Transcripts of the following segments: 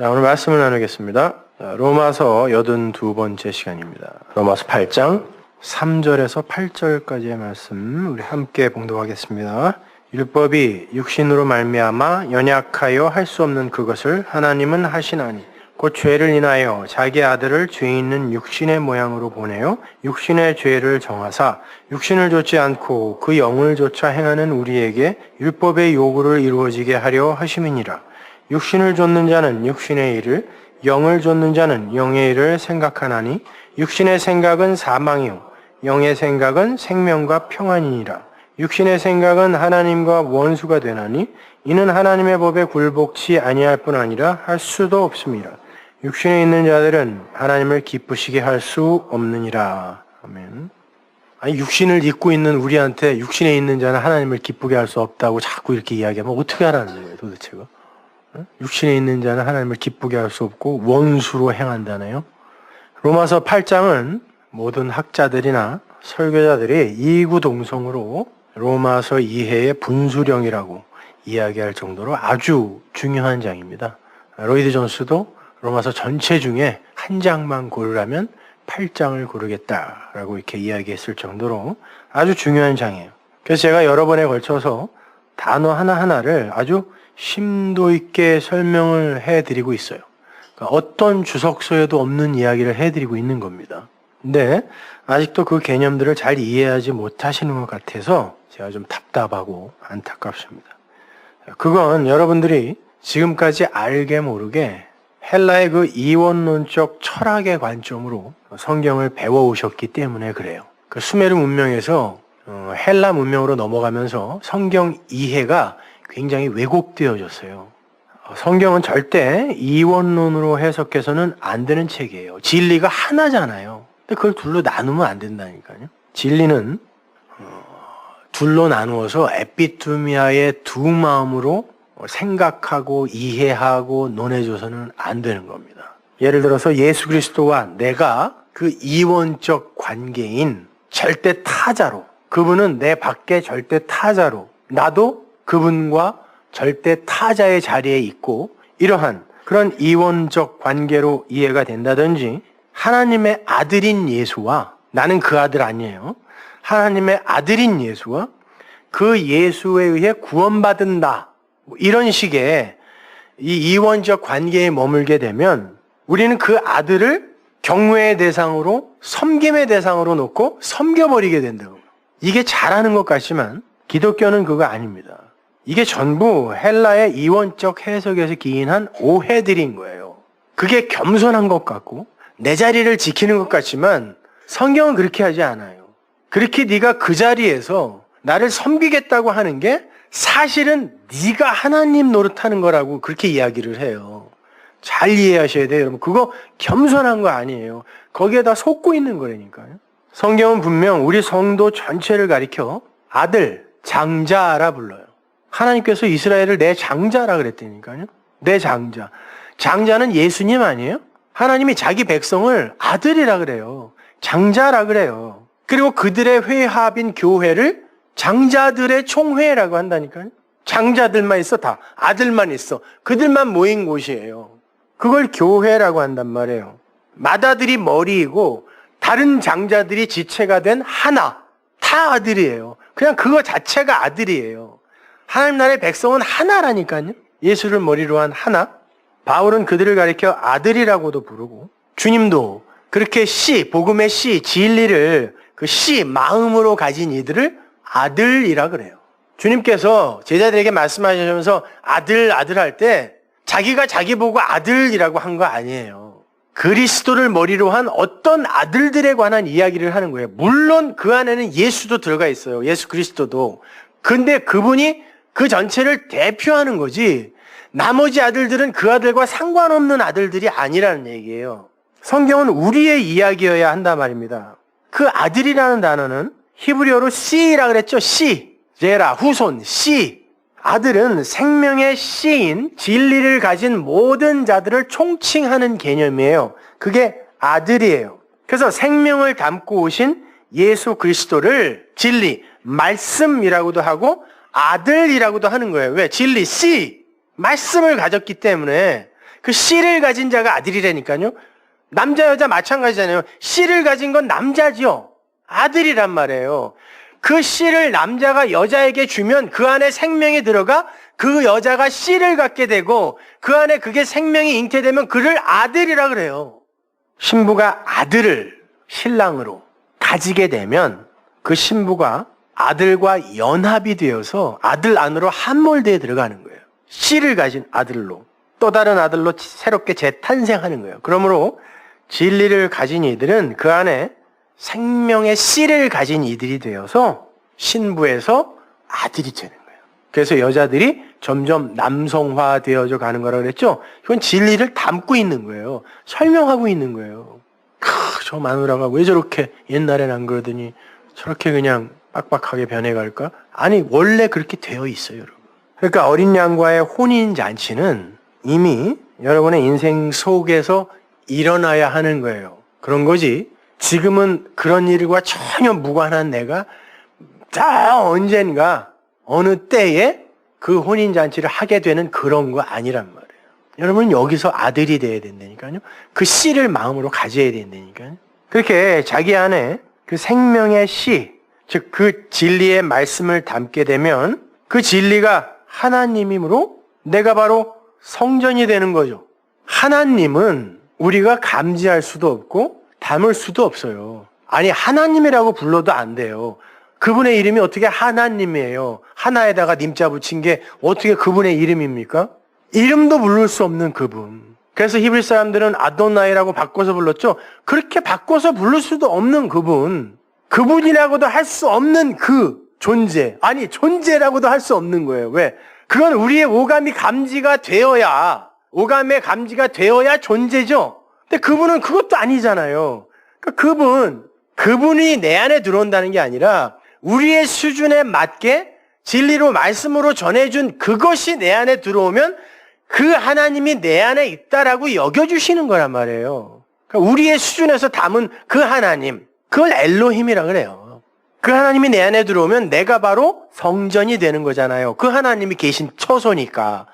자, 오늘 말씀을 나누겠습니다. 로마서 82번째 시간입니다. 로마서 8장 3절에서 8절까지의 말씀 우리 함께 봉독하겠습니다. 율법이 육신으로 말미암아 연약하여 할 수 없는 그것을 하나님은 하시나니 곧 죄를 인하여 자기 아들을 죄 있는 육신의 모양으로 보내어 육신의 죄를 정하사 육신을 좇지 않고 그 영을 좇아 행하는 우리에게 율법의 요구를 이루어지게 하려 하심이니라. 육신을 좇는 자는 육신의 일을, 영을 좇는 자는 영의 일을 생각하나니 육신의 생각은 사망이요 영의 생각은 생명과 평안이니라. 육신의 생각은 하나님과 원수가 되나니 이는 하나님의 법에 굴복치 아니할 뿐 아니라 할 수도 없습니다. 육신에 있는 자들은 하나님을 기쁘시게 할 수 없느니라. 아멘. 아니, 육신을 입고 있는 우리한테 육신에 있는 자는 하나님을 기쁘게 할 수 없다고 자꾸 이렇게 이야기하면 어떻게 하라는 거예요, 도대체가? 육신에 있는 자는 하나님을 기쁘게 할 수 없고 원수로 행한다네요. 로마서 8장은 모든 학자들이나 설교자들이 이구동성으로 로마서 이해의 분수령이라고 이야기할 정도로 아주 중요한 장입니다. 로이드 존스도 로마서 전체 중에 한 장만 고르라면 8장을 고르겠다라고 이렇게 이야기했을 정도로 아주 중요한 장이에요. 그래서 제가 여러 번에 걸쳐서 단어 하나하나를 아주 심도 있게 설명을 해드리고 있어요. 그러니까 어떤 주석서에도 없는 이야기를 해드리고 있는 겁니다. 근데 아직도 그 개념들을 잘 이해하지 못하시는 것 같아서 제가 좀 답답하고 안타깝습니다. 그건 여러분들이 지금까지 알게 모르게 헬라의 그 이원론적 철학의 관점으로 성경을 배워오셨기 때문에 그래요. 그 수메르 문명에서 헬라 문명으로 넘어가면서 성경 이해가 굉장히 왜곡되어졌어요. 성경은 절대 이원론으로 해석해서는 안 되는 책이에요. 진리가 하나잖아요. 근데 그걸 둘로 나누면 안 된다니까요. 진리는 둘로 나누어서 에피투미아의 두 마음으로 생각하고 이해하고 논해줘서는 안 되는 겁니다. 예를 들어서 예수 그리스도와 내가 그 이원적 관계인 절대 타자로, 그분은 내 밖에 절대 타자로, 나도 그분과 절대 타자의 자리에 있고 이러한 그런 이원적 관계로 이해가 된다든지, 하나님의 아들인 예수와, 나는 그 아들 아니에요, 하나님의 아들인 예수와 그 예수에 의해 구원받은다, 이런 식의 이 이원적 관계에 머물게 되면 우리는 그 아들을 경외의 대상으로, 섬김의 대상으로 놓고 섬겨버리게 된다고. 이게 잘하는 것 같지만 기독교는 그거 아닙니다. 이게 전부 헬라의 이원적 해석에서 기인한 오해들인 거예요. 그게 겸손한 것 같고 내 자리를 지키는 것 같지만 성경은 그렇게 하지 않아요. 그렇게 네가 그 자리에서 나를 섬기겠다고 하는 게 사실은 네가 하나님 노릇하는 거라고 그렇게 이야기를 해요. 잘 이해하셔야 돼요, 여러분. 그거 겸손한 거 아니에요. 거기에다 속고 있는 거라니까요. 성경은 분명 우리 성도 전체를 가리켜 아들, 장자라 불러요. 하나님께서 이스라엘을 내 장자라 그랬다니까요. 내 장자. 장자는 예수님 아니에요? 하나님이 자기 백성을 아들이라 그래요. 장자라 그래요. 그리고 그들의 회합인 교회를 장자들의 총회라고 한다니까요. 장자들만 있어, 다. 아들만 있어. 그들만 모인 곳이에요. 그걸 교회라고 한단 말이에요. 맏아들이 머리이고 다른 장자들이 지체가 된 하나. 다 아들이에요. 그냥 그거 자체가 아들이에요. 하나님 나라의 백성은 하나라니까요. 예수를 머리로 한 하나. 바울은 그들을 가리켜 아들이라고도 부르고, 주님도 그렇게 씨, 복음의 씨, 진리를 그 씨, 마음으로 가진 이들을 아들이라 그래요. 주님께서 제자들에게 말씀하시면서 아들, 아들 할 때 자기가 자기 보고 아들이라고 한 거 아니에요. 그리스도를 머리로 한 어떤 아들들에 관한 이야기를 하는 거예요. 물론 그 안에는 예수도 들어가 있어요. 예수 그리스도도. 근데 그분이 그 전체를 대표하는 거지, 나머지 아들들은 그 아들과 상관없는 아들들이 아니라는 얘기예요. 성경은 우리의 이야기여야 한단 말입니다. 그 아들이라는 단어는 히브리어로 씨라 그랬죠. 씨, 제라, 후손, 씨. 아들은 생명의 씨인 진리를 가진 모든 자들을 총칭하는 개념이에요. 그게 아들이에요. 그래서 생명을 담고 오신 예수 그리스도를 진리, 말씀이라고도 하고 아들이라고도 하는 거예요. 왜? 진리, 씨, 말씀을 가졌기 때문에 그 씨를 가진 자가 아들이라니까요. 남자 여자 마찬가지잖아요. 씨를 가진 건 남자죠. 아들이란 말이에요. 그 씨를 남자가 여자에게 주면 그 안에 생명이 들어가 그 여자가 씨를 갖게 되고 그 안에 그게 생명이 잉태되면 그를 아들이라 그래요. 신부가 아들을 신랑으로 가지게 되면 그 신부가 아들과 연합이 되어서 아들 안으로 함몰되어 들어가는 거예요. 씨를 가진 아들로 또 다른 아들로 새롭게 재탄생하는 거예요. 그러므로 진리를 가진 이들은 그 안에 생명의 씨를 가진 이들이 되어서 신부에서 아들이 되는 거예요. 그래서 여자들이 점점 남성화되어져 가는 거라고 그랬죠. 이건 진리를 담고 있는 거예요. 설명하고 있는 거예요. 저 마누라가 왜 저렇게 옛날엔 안 그러더니 저렇게 그냥 빡빡하게 변해갈까? 아니 원래 그렇게 되어 있어요, 여러분. 그러니까 어린 양과의 혼인잔치는 이미 여러분의 인생 속에서 일어나야 하는 거예요. 그런 거지. 지금은 그런 일과 전혀 무관한 내가 다 언젠가 어느 때에 그 혼인잔치를 하게 되는 그런 거 아니란 말이에요. 여러분은 여기서 아들이 돼야 된다니까요. 그 씨를 마음으로 가져야 된다니까요. 그렇게 자기 안에 그 생명의 씨, 즉 그 진리의 말씀을 담게 되면 그 진리가 하나님이므로 내가 바로 성전이 되는 거죠. 하나님은 우리가 감지할 수도 없고 담을 수도 없어요. 아니 하나님이라고 불러도 안 돼요. 그분의 이름이 어떻게 하나님이에요. 하나에다가 님자 붙인 게 어떻게 그분의 이름입니까? 이름도 부를 수 없는 그분. 그래서 히브리 사람들은 아도나이라고 바꿔서 불렀죠. 그렇게 바꿔서 부를 수도 없는 그분. 그분이라고도 할 수 없는 그 존재. 아니 존재라고도 할 수 없는 거예요. 왜? 그건 우리의 오감이 감지가 되어야 오감의 감지가 되어야 존재죠. 근데 그분은 그것도 아니잖아요. 그러니까 그분이 내 안에 들어온다는 게 아니라 우리의 수준에 맞게 진리로 말씀으로 전해준 그것이 내 안에 들어오면 그 하나님이 내 안에 있다라고 여겨주시는 거란 말이에요. 그러니까 우리의 수준에서 담은 그 하나님, 그걸 엘로힘이라 그래요. 그 하나님이 내 안에 들어오면 내가 바로 성전이 되는 거잖아요. 그 하나님이 계신 처소니까,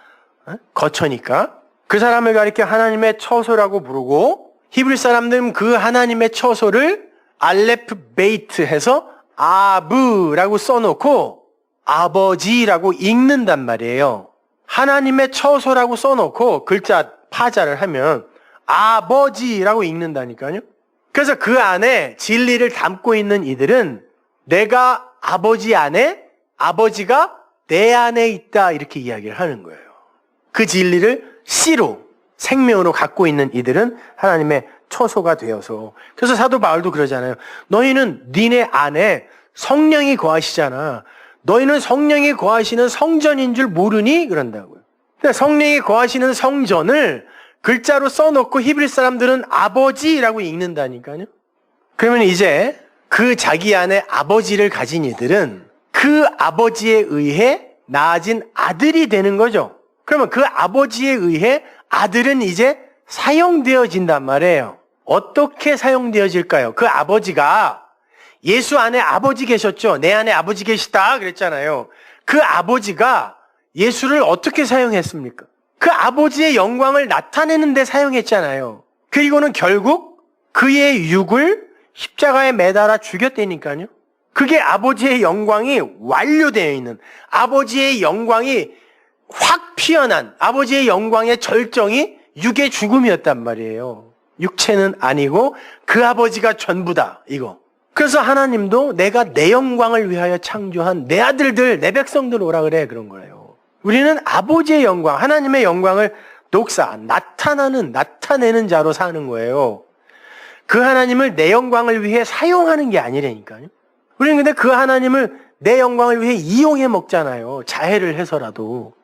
거처니까. 그 사람을 가리켜 하나님의 처소라고 부르고 히브리 사람들은 그 하나님의 처소를 알레프 베이트 해서 아브라고 써놓고 아버지라고 읽는단 말이에요. 하나님의 처소라고 써놓고 글자 파자를 하면 아버지라고 읽는다니까요. 그래서 그 안에 진리를 담고 있는 이들은 내가 아버지 안에, 아버지가 내 안에 있다 이렇게 이야기를 하는 거예요. 그 진리를 씨로, 생명으로 갖고 있는 이들은 하나님의 처소가 되어서. 그래서 사도 바울도 그러잖아요. 너희는 니네 안에 성령이 거하시잖아. 너희는 성령이 거하시는 성전인 줄 모르니? 그런다고요. 그러니까 성령이 거하시는 성전을 글자로 써놓고 히브리 사람들은 아버지라고 읽는다니까요. 그러면 이제 그 자기 안에 아버지를 가진 이들은 그 아버지에 의해 낳아진 아들이 되는 거죠. 그러면 그 아버지에 의해 아들은 이제 사용되어진단 말이에요. 어떻게 사용되어질까요? 그 아버지가 예수 안에 아버지 계셨죠? 내 안에 아버지 계시다 그랬잖아요. 그 아버지가 예수를 어떻게 사용했습니까? 그 아버지의 영광을 나타내는 데 사용했잖아요. 그리고는 결국 그의 육을 십자가에 매달아 죽였다니까요. 그게 아버지의 영광이 완료되어 있는, 아버지의 영광이 확 피어난, 아버지의 영광의 절정이 육의 죽음이었단 말이에요. 육체는 아니고 그 아버지가 전부다 이거. 그래서 하나님도 내가 내 영광을 위하여 창조한 내 아들들, 내 백성들 오라 그래 그런 거예요. 우리는 아버지의 영광, 하나님의 영광을 나타내는 자로 사는 거예요. 그 하나님을 내 영광을 위해 사용하는 게 아니라니까요. 우리는 근데 그 하나님을 내 영광을 위해 이용해 먹잖아요. 자해를 해서라도.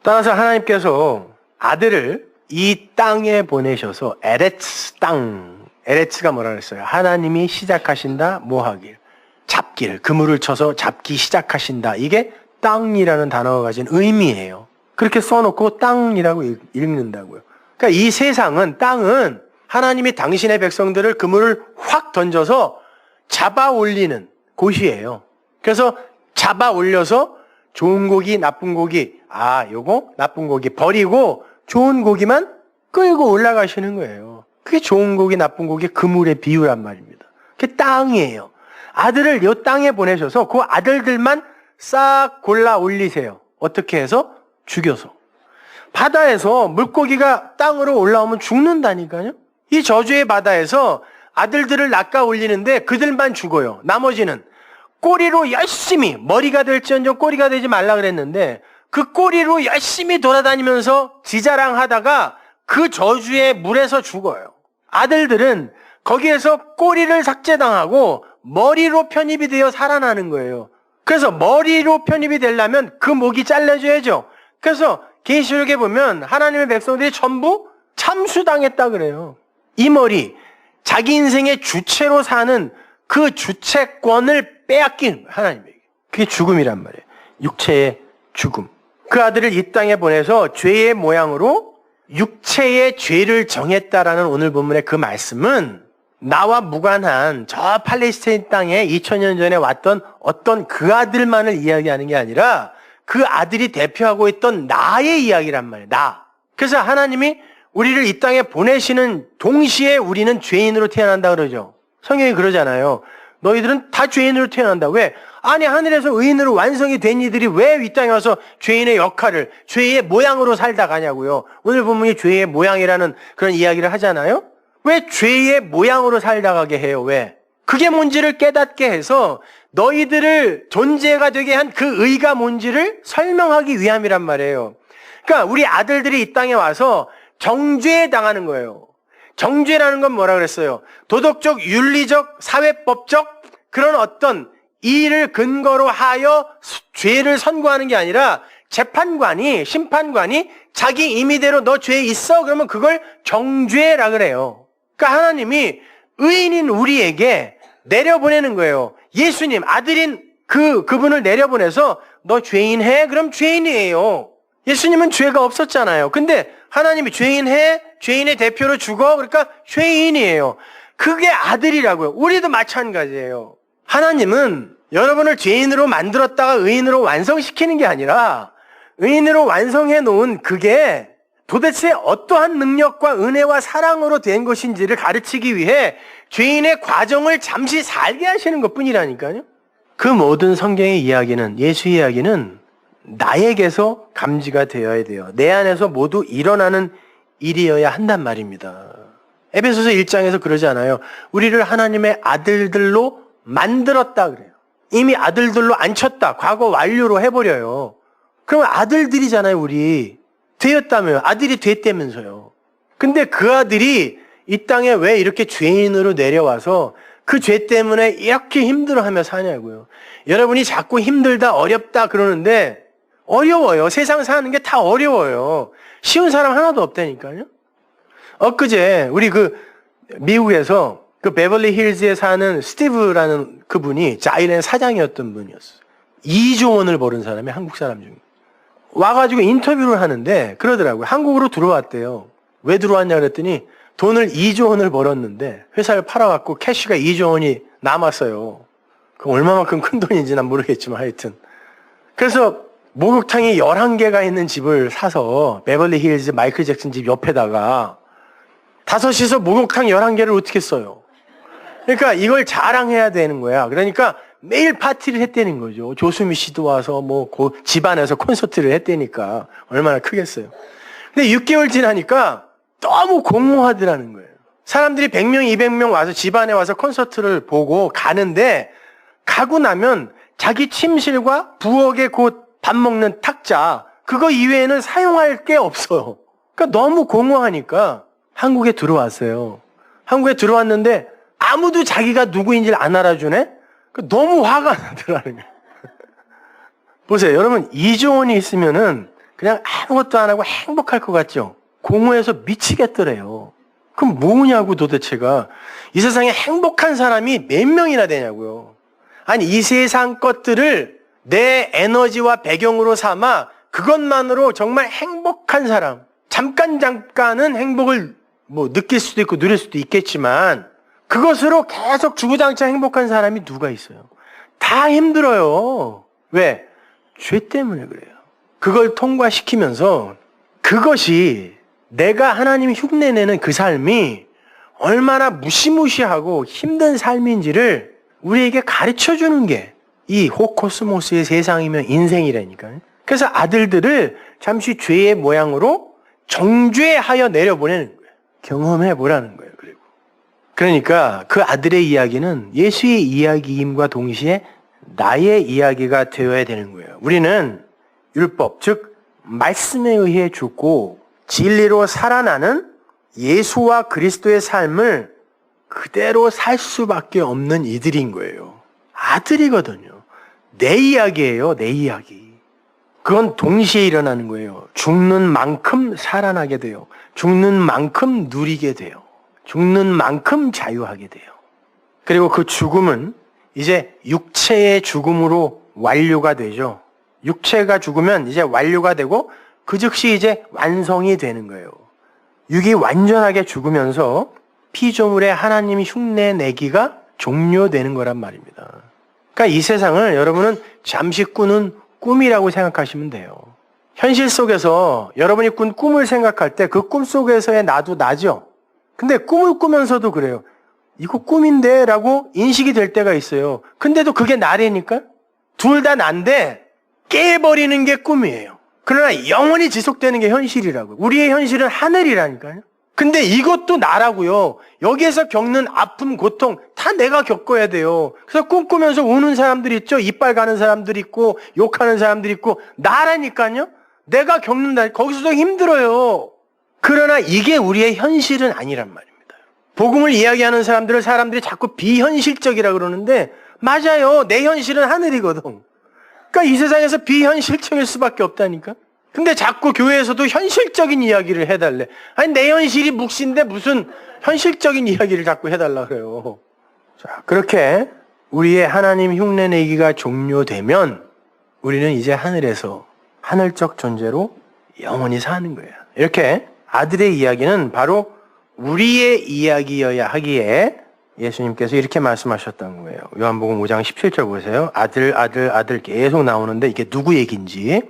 따라서 하나님께서 아들을 이 땅에 보내셔서 에레츠 땅, 에레츠가 뭐라 그랬어요? 하나님이 시작하신다 뭐하길, 잡기를, 그물을 쳐서 잡기 시작하신다. 이게 땅이라는 단어가 가진 의미예요. 그렇게 써놓고 땅이라고 읽는다고요. 그러니까 이 세상은, 땅은 하나님이 당신의 백성들을 그물을 확 던져서 잡아 올리는 곳이에요. 그래서 잡아 올려서 좋은 고기, 나쁜 고기, 요거 나쁜 고기 버리고 좋은 고기만 끌고 올라가시는 거예요. 그게 좋은 고기, 나쁜 고기, 그물의 비유란 말입니다. 그게 땅이에요. 아들을 이 땅에 보내셔서 그 아들들만 싹 골라 올리세요. 어떻게 해서? 죽여서. 바다에서 물고기가 땅으로 올라오면 죽는다니까요. 이 저주의 바다에서 아들들을 낚아 올리는데 그들만 죽어요. 나머지는 꼬리로 열심히, 머리가 될지언정 꼬리가 되지 말라 그랬는데 그 꼬리로 열심히 돌아다니면서 지자랑하다가 그 저주의 물에서 죽어요. 아들들은 거기에서 꼬리를 삭제당하고 머리로 편입이 되어 살아나는 거예요. 그래서 머리로 편입이 되려면 그 목이 잘라져야죠. 그래서 계시록에 보면 하나님의 백성들이 전부 참수당했다 그래요. 이 머리, 자기 인생의 주체로 사는 그 주체권을 빼앗긴 하나님에게. 그게 죽음이란 말이에요. 육체의 죽음. 그 아들을 이 땅에 보내서 죄의 모양으로 육체의 죄를 정했다라는 오늘 본문의 그 말씀은 나와 무관한 저 팔레스타인 땅에 2000년 전에 왔던 어떤 그 아들만을 이야기하는 게 아니라 그 아들이 대표하고 있던 나의 이야기란 말이에요. 나. 그래서 하나님이 우리를 이 땅에 보내시는 동시에 우리는 죄인으로 태어난다 그러죠. 성경이 그러잖아요. 너희들은 다 죄인으로 태어난다. 왜? 아니 하늘에서 의인으로 완성이 된 이들이 왜 이 땅에 와서 죄인의 역할을, 죄의 모양으로 살다 가냐고요. 오늘 본문이 죄의 모양이라는 그런 이야기를 하잖아요. 왜 죄의 모양으로 살다 가게 해요? 왜? 그게 뭔지를 깨닫게 해서 너희들을 존재가 되게 한 그 의가 뭔지를 설명하기 위함이란 말이에요. 그러니까 우리 아들들이 이 땅에 와서 정죄에 당하는 거예요. 정죄라는 건 뭐라 그랬어요? 도덕적, 윤리적, 사회법적 그런 어떤 이를 근거로 하여 죄를 선고하는 게 아니라 재판관이, 심판관이 자기 임의대로 너 죄 있어? 그러면 그걸 정죄라 그래요. 그러니까 하나님이 의인인 우리에게 내려보내는 거예요. 예수님, 아들인 그분을 내려보내서 너 죄인 해? 그럼 죄인이에요. 예수님은 죄가 없었잖아요. 근데 하나님이 죄인 해? 죄인의 대표로 죽어? 그러니까 죄인이에요. 그게 아들이라고요. 우리도 마찬가지예요. 하나님은 여러분을 죄인으로 만들었다가 의인으로 완성시키는 게 아니라 의인으로 완성해 놓은 그게 도대체 어떠한 능력과 은혜와 사랑으로 된 것인지를 가르치기 위해 죄인의 과정을 잠시 살게 하시는 것뿐이라니까요. 그 모든 성경의 이야기는, 예수 이야기는 나에게서 감지가 되어야 돼요. 내 안에서 모두 일어나는 일이어야 한단 말입니다. 에베소서 1장에서 그러지 않아요. 우리를 하나님의 아들들로 만들었다 그래요. 이미 아들들로 앉혔다. 과거 완료로 해버려요. 그러면 아들들이잖아요, 우리. 되었다며요. 아들이 됐다면서요. 근데 그 아들이 이 땅에 왜 이렇게 죄인으로 내려와서 그 죄 때문에 이렇게 힘들어하며 사냐고요. 여러분이 자꾸 힘들다, 어렵다 그러는데 어려워요. 세상 사는 게 다 어려워요. 쉬운 사람 하나도 없다니까요. 엊그제 우리 미국에서 베벌리 힐즈에 사는 스티브라는 그분이 자이랜드 사장이었던 분이었어요. 2조 원을 벌은 사람이 한국 사람 중에. 와가지고 인터뷰를 하는데 그러더라고요. 한국으로 들어왔대요. 왜 들어왔냐 그랬더니 돈을 2조 원을 벌었는데 회사를 팔아갖고 캐시가 2조 원이 남았어요. 그 얼마만큼 큰 돈인지 난 모르겠지만 하여튼. 그래서 목욕탕이 11개가 있는 집을 사서 베벌리 힐즈 마이클 잭슨 집 옆에다가 5이서 목욕탕 11개를 어떻게 써요? 그러니까 이걸 자랑해야 되는 거야. 그러니까 매일 파티를 했다는 거죠. 조수미 씨도 와서 집안에서 콘서트를 했다니까 얼마나 크겠어요. 근데 6개월 지나니까 너무 공허하더라는 거예요. 사람들이 100명, 200명 와서 집안에 와서 콘서트를 보고 가는데 가고 나면 자기 침실과 부엌에 곧 밥 먹는 탁자 그거 이외에는 사용할 게 없어요. 그러니까 너무 공허하니까 한국에 들어왔어요. 한국에 들어왔는데 아무도 자기가 누구인지를 안 알아주네? 너무 화가 나더라는 거예요. 보세요. 여러분 2조 원이 있으면은 그냥 아무것도 안 하고 행복할 것 같죠? 공허해서 미치겠더래요. 그럼 뭐냐고 도대체가. 이 세상에 행복한 사람이 몇 명이나 되냐고요. 아니 이 세상 것들을 내 에너지와 배경으로 삼아 그것만으로 정말 행복한 사람. 잠깐은 행복을 느낄 수도 있고 누릴 수도 있겠지만 그것으로 계속 주구장창 행복한 사람이 누가 있어요? 다 힘들어요. 왜? 죄 때문에 그래요. 그걸 통과시키면서 그것이 내가 하나님 흉내내는 그 삶이 얼마나 무시무시하고 힘든 삶인지를 우리에게 가르쳐 주는 게 이 호코스모스의 세상이면 인생이라니까요. 그래서 아들들을 잠시 죄의 모양으로 정죄하여 내려보내는 거예요. 경험해 보라는 거예요. 그러니까 그 아들의 이야기는 예수의 이야기임과 동시에 나의 이야기가 되어야 되는 거예요. 우리는 율법, 즉 말씀에 의해 죽고 진리로 살아나는 예수와 그리스도의 삶을 그대로 살 수밖에 없는 이들인 거예요. 아들이거든요. 내 이야기예요. 내 이야기. 그건 동시에 일어나는 거예요. 죽는 만큼 살아나게 돼요. 죽는 만큼 누리게 돼요. 죽는 만큼 자유하게 돼요. 그리고 그 죽음은 이제 육체의 죽음으로 완료가 되죠. 육체가 죽으면 이제 완료가 되고 그 즉시 이제 완성이 되는 거예요. 육이 완전하게 죽으면서 피조물의 하나님 흉내 내기가 종료되는 거란 말입니다. 그러니까 이 세상을 여러분은 잠시 꾸는 꿈이라고 생각하시면 돼요. 현실 속에서 여러분이 꾼 꿈을 생각할 때 그 꿈 속에서의 나도 나죠. 근데 꿈을 꾸면서도 그래요. 이거 꿈인데 라고 인식이 될 때가 있어요. 근데도 그게 나래니까 둘 다 난데 깨버리는 게 꿈이에요. 그러나 영원히 지속되는 게 현실이라고요. 우리의 현실은 하늘이라니까요. 근데 이것도 나라고요. 여기에서 겪는 아픔, 고통 다 내가 겪어야 돼요. 그래서 꿈꾸면서 우는 사람들 있죠. 이빨 가는 사람들 있고 욕하는 사람들 있고 나라니까요. 내가 겪는다. 거기서도 힘들어요. 그러나 이게 우리의 현실은 아니란 말입니다. 복음을 이야기하는 사람들이 자꾸 비현실적이라 그러는데 맞아요. 내 현실은 하늘이거든. 그러니까 이 세상에서 비현실적일 수밖에 없다니까. 근데 자꾸 교회에서도 현실적인 이야기를 해달래. 아니 내 현실이 묵시인데 무슨 현실적인 이야기를 자꾸 해달라 그래요. 자, 그렇게 우리의 하나님 흉내내기가 종료되면 우리는 이제 하늘에서 하늘적 존재로 영원히 사는 거예요. 이렇게 아들의 이야기는 바로 우리의 이야기여야 하기에 예수님께서 이렇게 말씀하셨던 거예요. 요한복음 5장 17절 보세요. 아들, 아들, 아들 계속 나오는데 이게 누구 얘기인지.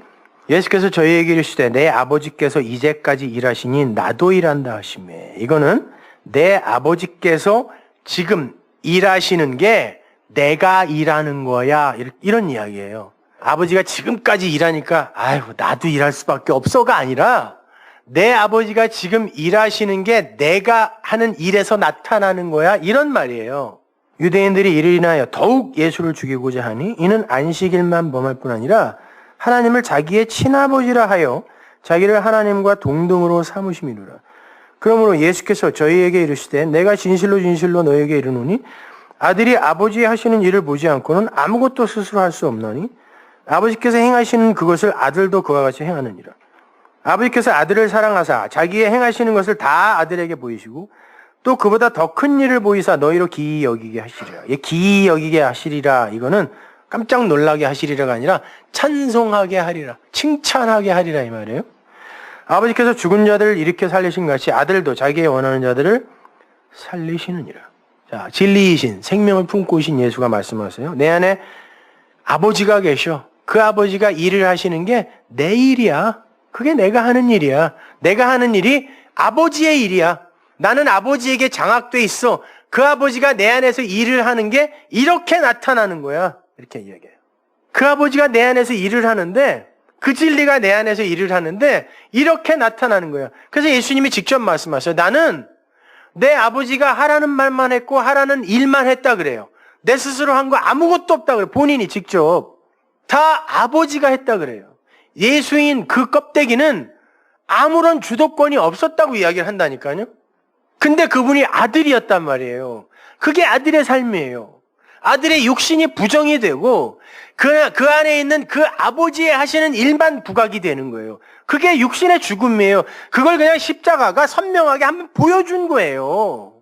예수께서 저희에게 이르시되 내 아버지께서 이제까지 일하시니 나도 일한다 하시매. 이거는 내 아버지께서 지금 일하시는 게 내가 일하는 거야. 이런 이야기예요. 아버지가 지금까지 일하니까 아이고 나도 일할 수밖에 없어가 아니라 내 아버지가 지금 일하시는 게 내가 하는 일에서 나타나는 거야. 이런 말이에요. 유대인들이 이를 인하여 더욱 예수를 죽이고자 하니 이는 안식일만 범할 뿐 아니라 하나님을 자기의 친아버지라 하여 자기를 하나님과 동등으로 삼으심이로라. 그러므로 예수께서 저희에게 이르시되 내가 진실로 진실로 너에게 이르노니 아들이 아버지 하시는 일을 보지 않고는 아무것도 스스로 할 수 없나니 아버지께서 행하시는 그것을 아들도 그와 같이 행하느니라. 아버지께서 아들을 사랑하사 자기의 행하시는 것을 다 아들에게 보이시고 또 그보다 더 큰 일을 보이사 너희로 기이 여기게 하시리라. 기이 여기게 하시리라. 이거는 깜짝 놀라게 하시리라가 아니라 찬송하게 하리라. 칭찬하게 하리라 이 말이에요. 아버지께서 죽은 자들을 일으켜 살리신 같이 아들도 자기의 원하는 자들을 살리시느니라. 자, 진리이신 생명을 품고 오신 예수가 말씀하세요. 내 안에 아버지가 계셔. 그 아버지가 일을 하시는 게 내 일이야. 그게 내가 하는 일이야. 내가 하는 일이 아버지의 일이야. 나는 아버지에게 장악돼 있어. 그 아버지가 내 안에서 일을 하는 게 이렇게 나타나는 거야. 이렇게 이야기해요. 그 아버지가 내 안에서 일을 하는데 그 진리가 내 안에서 일을 하는데 이렇게 나타나는 거야. 그래서 예수님이 직접 말씀하셔요. 나는 내 아버지가 하라는 말만 했고 하라는 일만 했다 그래요. 내 스스로 한 거 아무것도 없다 그래요. 본인이 직접. 다 아버지가 했다 그래요. 예수인 그 껍데기는 아무런 주도권이 없었다고 이야기를 한다니까요. 근데 그분이 아들이었단 말이에요. 그게 아들의 삶이에요. 아들의 육신이 부정이 되고 그 안에 있는 그 아버지의 하시는 일만 부각이 되는 거예요. 그게 육신의 죽음이에요. 그걸 그냥 십자가가 선명하게 한번 보여준 거예요.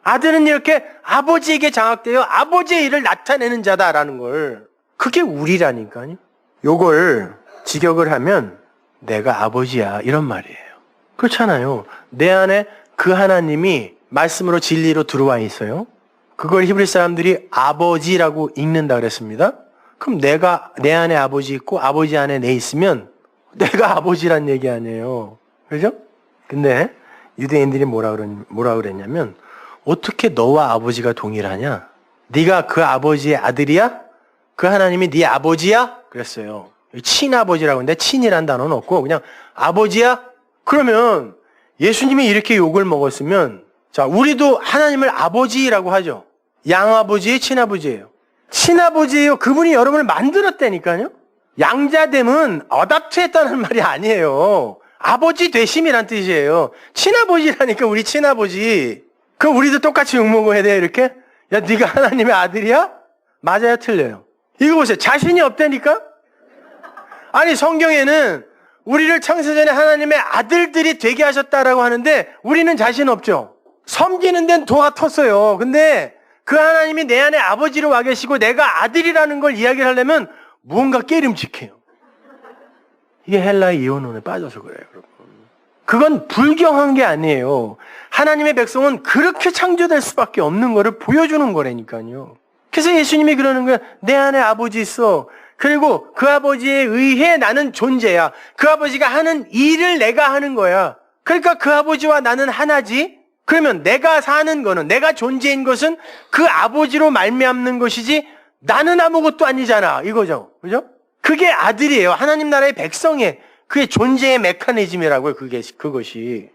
아들은 이렇게 아버지에게 장악되어 아버지의 일을 나타내는 자다라는 걸. 그게 우리라니까요. 요걸 직역을 하면 내가 아버지야 이런 말이에요. 그렇잖아요. 내 안에 그 하나님이 말씀으로 진리로 들어와 있어요. 그걸 히브리 사람들이 아버지라고 읽는다 그랬습니다. 그럼 내가 내 안에 아버지 있고 아버지 안에 내 있으면 내가 아버지란 얘기 아니에요. 그죠? 근데 유대인들이 뭐라 그랬냐면 어떻게 너와 아버지가 동일하냐? 네가 그 아버지의 아들이야? 그 하나님이 네 아버지야? 그랬어요. 친아버지라고 하는데 친이란 단어는 없고 그냥 아버지야? 그러면 예수님이 이렇게 욕을 먹었으면 자, 우리도 하나님을 아버지라고 하죠. 양아버지의 친아버지예요. 친아버지예요. 그분이 여러분을 만들었다니까요. 양자됨은 어답트했다는 말이 아니에요. 아버지 되심이란 뜻이에요. 친아버지라니까 우리 친아버지. 그럼 우리도 똑같이 욕먹어야 돼 이렇게? 야 네가 하나님의 아들이야? 맞아요 틀려요? 이거 보세요. 자신이 없다니까? 아니 성경에는 우리를 창세전에 하나님의 아들들이 되게 하셨다라고 하는데 우리는 자신 없죠. 섬기는 데는 도가 텄어요. 근데 그 하나님이 내 안에 아버지로 와 계시고 내가 아들이라는 걸 이야기를 하려면 무언가 깨름직해요. 이게 헬라의 이혼론에 빠져서 그래요, 여러분. 그건 불경한 게 아니에요. 하나님의 백성은 그렇게 창조될 수밖에 없는 거를 보여주는 거라니까요. 그래서 예수님이 그러는 거야. 내 안에 아버지 있어. 그리고 그 아버지에 의해 나는 존재야. 그 아버지가 하는 일을 내가 하는 거야. 그러니까 그 아버지와 나는 하나지. 그러면 내가 사는 거는, 내가 존재인 것은 그 아버지로 말미암는 것이지 나는 아무것도 아니잖아. 이거죠. 그죠? 그게 아들이에요. 하나님 나라의 백성의 그게 존재의 메커니즘이라고요. 그것이.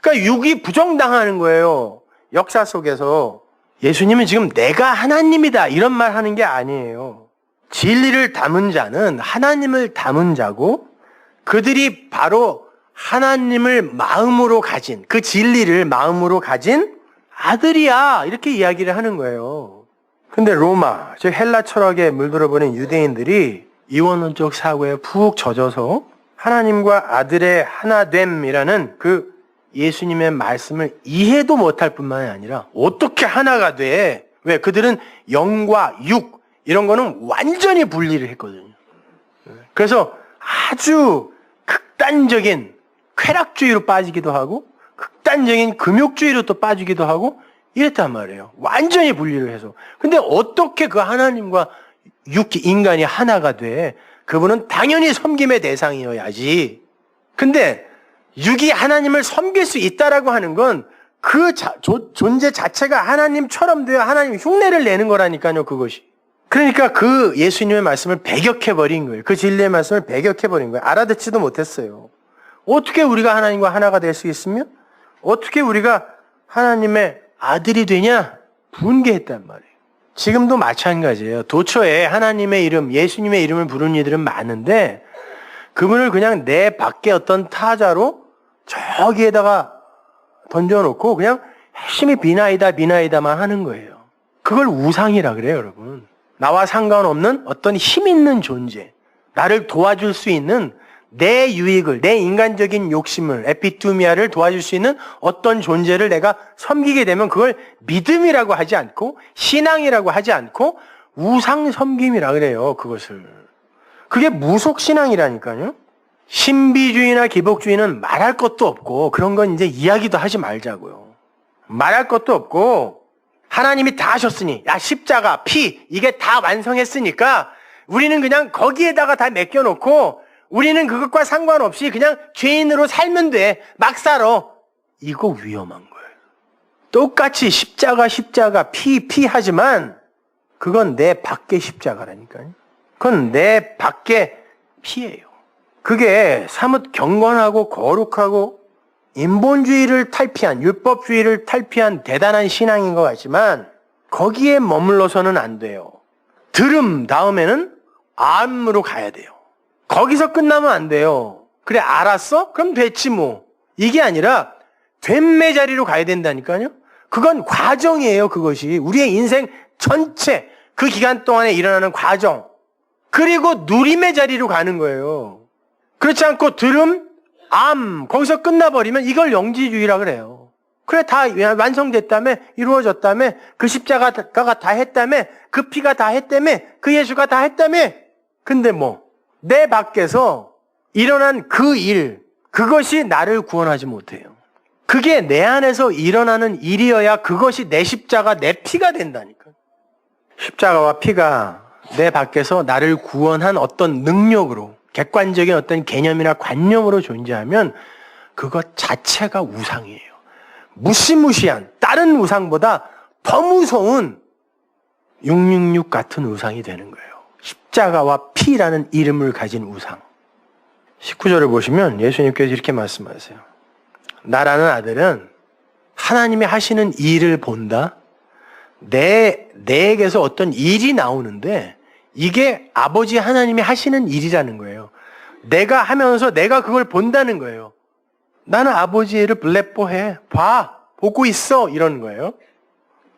그러니까 육이 부정당하는 거예요. 역사 속에서. 예수님은 지금 내가 하나님이다 이런 말 하는 게 아니에요. 진리를 담은 자는 하나님을 담은 자고 그들이 바로 하나님을 마음으로 가진 그 진리를 마음으로 가진 아들이야 이렇게 이야기를 하는 거예요. 근데 로마, 즉 헬라 철학에 물들어버린 유대인들이 이원론적 사고에 푹 젖어서 하나님과 아들의 하나됨이라는 그 예수님의 말씀을 이해도 못할 뿐만 아니라 어떻게 하나가 돼? 왜? 그들은 영과 육 이런 거는 완전히 분리를 했거든요. 그래서 아주 극단적인 쾌락주의로 빠지기도 하고 극단적인 금욕주의로 또 빠지기도 하고 이랬단 말이에요. 완전히 분리를 해서. 근데 어떻게 그 하나님과 인간이 하나가 돼? 그분은 당연히 섬김의 대상이어야지. 근데 육이 하나님을 섬길 수 있다라고 하는 건 그 존재 자체가 하나님처럼 되어 하나님 흉내를 내는 거라니까요, 그것이. 그러니까 그 예수님의 말씀을 배격해버린 거예요. 그 진리의 말씀을 배격해버린 거예요. 알아듣지도 못했어요. 어떻게 우리가 하나님과 하나가 될 수 있으며 어떻게 우리가 하나님의 아들이 되냐? 분개했단 말이에요. 지금도 마찬가지예요. 도처에 하나님의 이름, 예수님의 이름을 부르는 이들은 많은데 그분을 그냥 내 밖에 어떤 타자로 저기에다가 던져놓고 그냥 열심히 비나이다만 하는 거예요. 그걸 우상이라 그래요, 여러분. 나와 상관없는 어떤 힘 있는 존재, 나를 도와줄 수 있는 내 유익을, 내 인간적인 욕심을, 에피투미아를 도와줄 수 있는 어떤 존재를 내가 섬기게 되면 그걸 믿음이라고 하지 않고 신앙이라고 하지 않고 우상 섬김이라 그래요, 그것을. 그게 무속신앙이라니까요. 신비주의나 기복주의는 말할 것도 없고 그런 건 이제 이야기도 하지 말자고요. 말할 것도 없고 하나님이 다 하셨으니 야 십자가, 피 이게 다 완성했으니까 우리는 그냥 거기에다가 다 맡겨놓고 우리는 그것과 상관없이 그냥 죄인으로 살면 돼. 막 살아. 이거 위험한 거예요. 똑같이 십자가, 피 하지만 그건 내 밖의 십자가라니까요. 그건 내 밖의 피예요. 그게 사뭇 경건하고 거룩하고 인본주의를 탈피한, 율법주의를 탈피한 대단한 신앙인 것 같지만 거기에 머물러서는 안 돼요. 들음 다음에는 암으로 가야 돼요. 거기서 끝나면 안 돼요. 그래 알았어? 그럼 됐지 뭐. 이게 아니라 된매 자리로 가야 된다니까요. 그건 과정이에요. 그것이 우리의 인생 전체 그 기간 동안에 일어나는 과정. 그리고 누림의 자리로 가는 거예요. 그렇지 않고 들음, 암 거기서 끝나버리면 이걸 영지주의라 그래요. 그래 다 완성됐다며 이루어졌다며 그 십자가가 다 했다며 그 피가 다 했다며 그 예수가 다 했다며. 근데 뭐 내 밖에서 일어난 그 일, 그것이 나를 구원하지 못해요. 그게 내 안에서 일어나는 일이어야 그것이 내 십자가, 내 피가 된다니까. 십자가와 피가 내 밖에서 나를 구원한 어떤 능력으로, 객관적인 어떤 개념이나 관념으로 존재하면 그것 자체가 우상이에요. 무시무시한 다른 우상보다 더 무서운 666 같은 우상이 되는 거예요. 십자가와 피라는 이름을 가진 우상. 19절을 보시면 예수님께서 이렇게 말씀하세요. 나라는 아들은 하나님이 하시는 일을 본다. 내에게서 어떤 일이 나오는데 이게 아버지 하나님이 하시는 일이라는 거예요. 내가 하면서 내가 그걸 본다는 거예요. 나는 아버지의 일을 블레뽀해. 봐. 보고 있어. 이러는 거예요.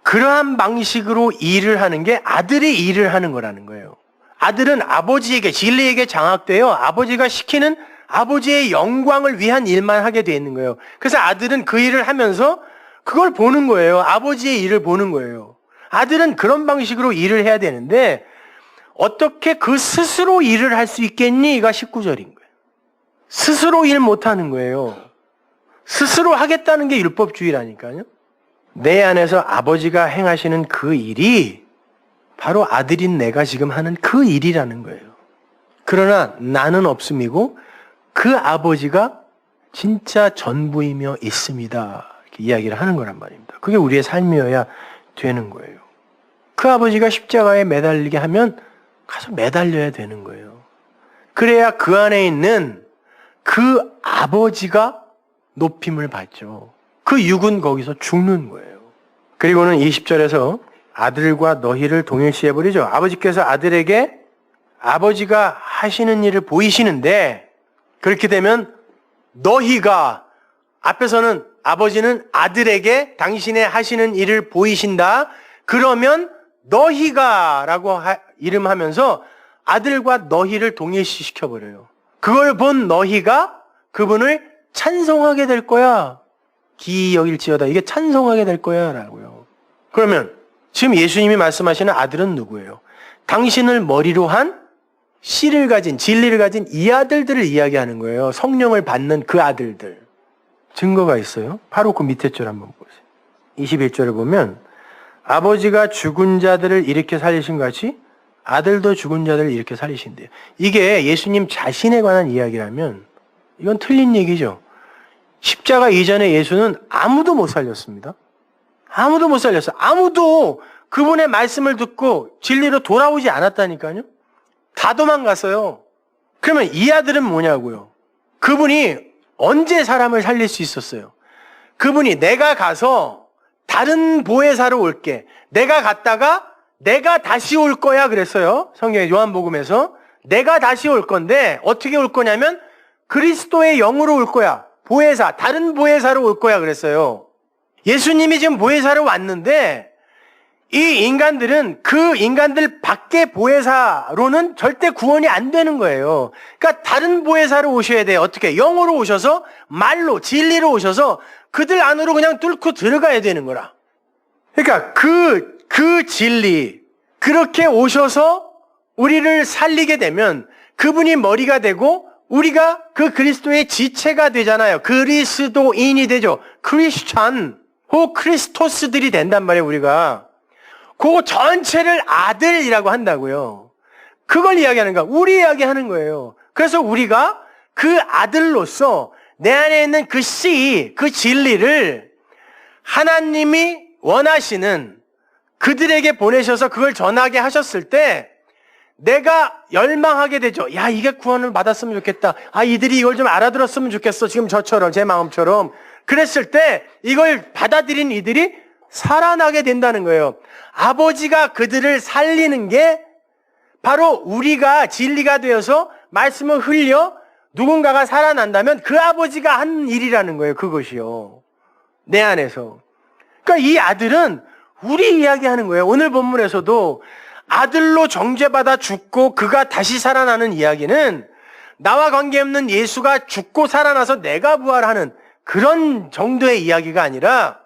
그러한 방식으로 일을 하는 게 아들이 일을 하는 거라는 거예요. 아들은 아버지에게, 진리에게 장악되어 아버지가 시키는 아버지의 영광을 위한 일만 하게 돼 있는 거예요. 그래서 아들은 그 일을 하면서 그걸 보는 거예요. 아버지의 일을 보는 거예요. 아들은 그런 방식으로 일을 해야 되는데 어떻게 그 스스로 일을 할 수 있겠니?가 19절인 거예요. 스스로 일 못하는 거예요. 스스로 하겠다는 게 율법주의라니까요. 내 안에서 아버지가 행하시는 그 일이 바로 아들인 내가 지금 하는 그 일이라는 거예요. 그러나 나는 없음이고 그 아버지가 진짜 전부이며 있습니다. 이렇게 이야기를 하는 거란 말입니다. 그게 우리의 삶이어야 되는 거예요. 그 아버지가 십자가에 매달리게 하면 가서 매달려야 되는 거예요. 그래야 그 안에 있는 그 아버지가 높임을 받죠. 그 육은 거기서 죽는 거예요. 그리고는 20절에서 아들과 너희를 동일시해버리죠. 아버지께서 아들에게 아버지가 하시는 일을 보이시는데 그렇게 되면 너희가 앞에서는 아버지는 아들에게 당신의 하시는 일을 보이신다. 그러면 너희가 라고 이름하면서 아들과 너희를 동일시시켜버려요. 그걸 본 너희가 그분을 찬송하게 될 거야. 기이 여길지어다. 이게 찬송하게 될 거야 라고요. 그러면 지금 예수님이 말씀하시는 아들은 누구예요? 당신을 머리로 한 씨를 가진, 진리를 가진 이 아들들을 이야기하는 거예요. 성령을 받는 그 아들들. 증거가 있어요. 바로 그 밑에 줄 한번 보세요. 21절을 보면 아버지가 죽은 자들을 일으켜 살리신 것 같이 아들도 죽은 자들을 일으켜 살리신대요. 이게 예수님 자신에 관한 이야기라면 이건 틀린 얘기죠. 십자가 이전에 예수는 아무도 못 살렸습니다. 아무도 못 살렸어요. 아무도 그분의 말씀을 듣고 진리로 돌아오지 않았다니까요. 다 도망갔어요. 그러면 이 아들은 뭐냐고요. 그분이 언제 사람을 살릴 수 있었어요? 그분이 내가 가서 다른 보혜사로 올게. 내가 갔다가 내가 다시 올 거야 그랬어요. 성경의 요한복음에서. 내가 다시 올 건데 어떻게 올 거냐면 그리스도의 영으로 올 거야. 보혜사, 다른 보혜사로 올 거야 그랬어요. 예수님이 지금 보혜사로 왔는데 이 인간들은 그 인간들 밖의 보혜사로는 절대 구원이 안 되는 거예요. 그러니까 다른 보혜사로 오셔야 돼요. 어떻게? 영으로 오셔서 말로 진리로 오셔서 그들 안으로 그냥 뚫고 들어가야 되는 거라. 그러니까 그 진리 그렇게 오셔서 우리를 살리게 되면 그분이 머리가 되고 우리가 그 그리스도의 지체가 되잖아요. 그리스도인이 되죠. 크리스찬 혹 크리스토스들이 된단 말이에요. 우리가 그거 전체를 아들이라고 한다고요. 그걸 이야기하는 거야. 우리 이야기하는 거예요. 그래서 우리가 그 아들로서 내 안에 있는 그 씨, 그 진리를 하나님이 원하시는 그들에게 보내셔서 그걸 전하게 하셨을 때 내가 열망하게 되죠. 야, 이게 구원을 받았으면 좋겠다. 아, 이들이 이걸 좀 알아들었으면 좋겠어. 지금 저처럼, 제 마음처럼. 그랬을 때 이걸 받아들인 이들이 살아나게 된다는 거예요. 아버지가 그들을 살리는 게 바로 우리가 진리가 되어서 말씀을 흘려 누군가가 살아난다면 그 아버지가 한 일이라는 거예요. 그것이요. 내 안에서. 그러니까 이 아들은 우리 이야기하는 거예요. 오늘 본문에서도 아들로 정죄받아 죽고 그가 다시 살아나는 이야기는 나와 관계없는 예수가 죽고 살아나서 내가 부활하는 그런 정도의 이야기가 아니라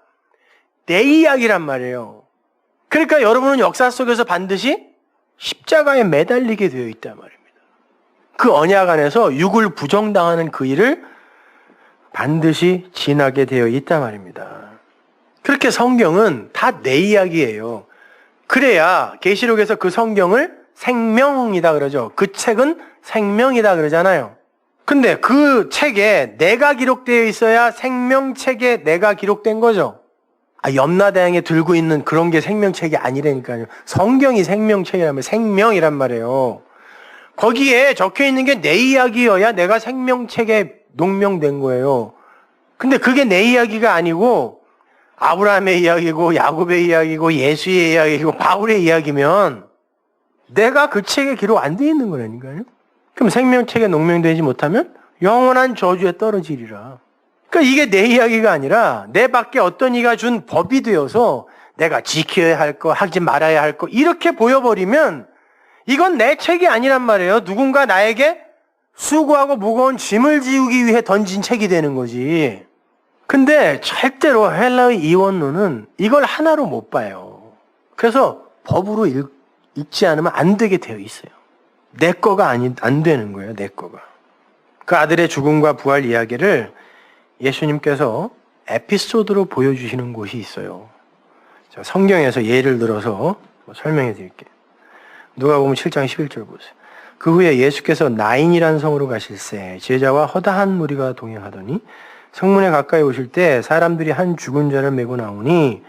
내 이야기란 말이에요. 그러니까 여러분은 역사 속에서 반드시 십자가에 매달리게 되어 있단 말입니다. 그 언약 안에서 육을 부정당하는 그 일을 반드시 지나게 되어 있단 말입니다. 그렇게 성경은 다 내 이야기예요. 그래야 계시록에서 그 성경을 생명이다 그러죠. 그 책은 생명이다 그러잖아요. 근데 그 책에 내가 기록되어 있어야 생명책에 내가 기록된 거죠. 염라대왕에 들고 있는 그런 게 생명책이 아니라니까요. 성경이 생명책이라면 생명이란 말이에요. 거기에 적혀 있는 게 내 이야기여야 내가 생명책에 농명된 거예요. 근데 그게 내 이야기가 아니고 아브라함의 이야기고 야곱의 이야기고 예수의 이야기고 바울의 이야기면 내가 그 책에 기록 안 돼 있는 거라니까요. 그럼 생명책에 농명되지 못하면 영원한 저주에 떨어지리라. 그러니까 이게 내 이야기가 아니라 내 밖에 어떤 이가 준 법이 되어서 내가 지켜야 할 거, 하지 말아야 할 거 이렇게 보여버리면 이건 내 책이 아니란 말이에요. 누군가 나에게 수고하고 무거운 짐을 지우기 위해 던진 책이 되는 거지. 근데 절대로 헬라의 이원론은 이걸 하나로 못 봐요. 그래서 법으로 읽지 않으면 안 되게 되어 있어요. 내 거가 안 되는 거예요. 내 거가. 그 아들의 죽음과 부활 이야기를 예수님께서 에피소드로 보여주시는 곳이 있어요. 자, 성경에서 예를 들어서 설명해 드릴게요. 누가복음 7장 11절 보세요. 그 후에 예수께서 나인이라는 성으로 가실새 제자와 허다한 무리가 동행하더니 성문에 가까이 오실 때 사람들이 한 죽은 자를 메고 나오니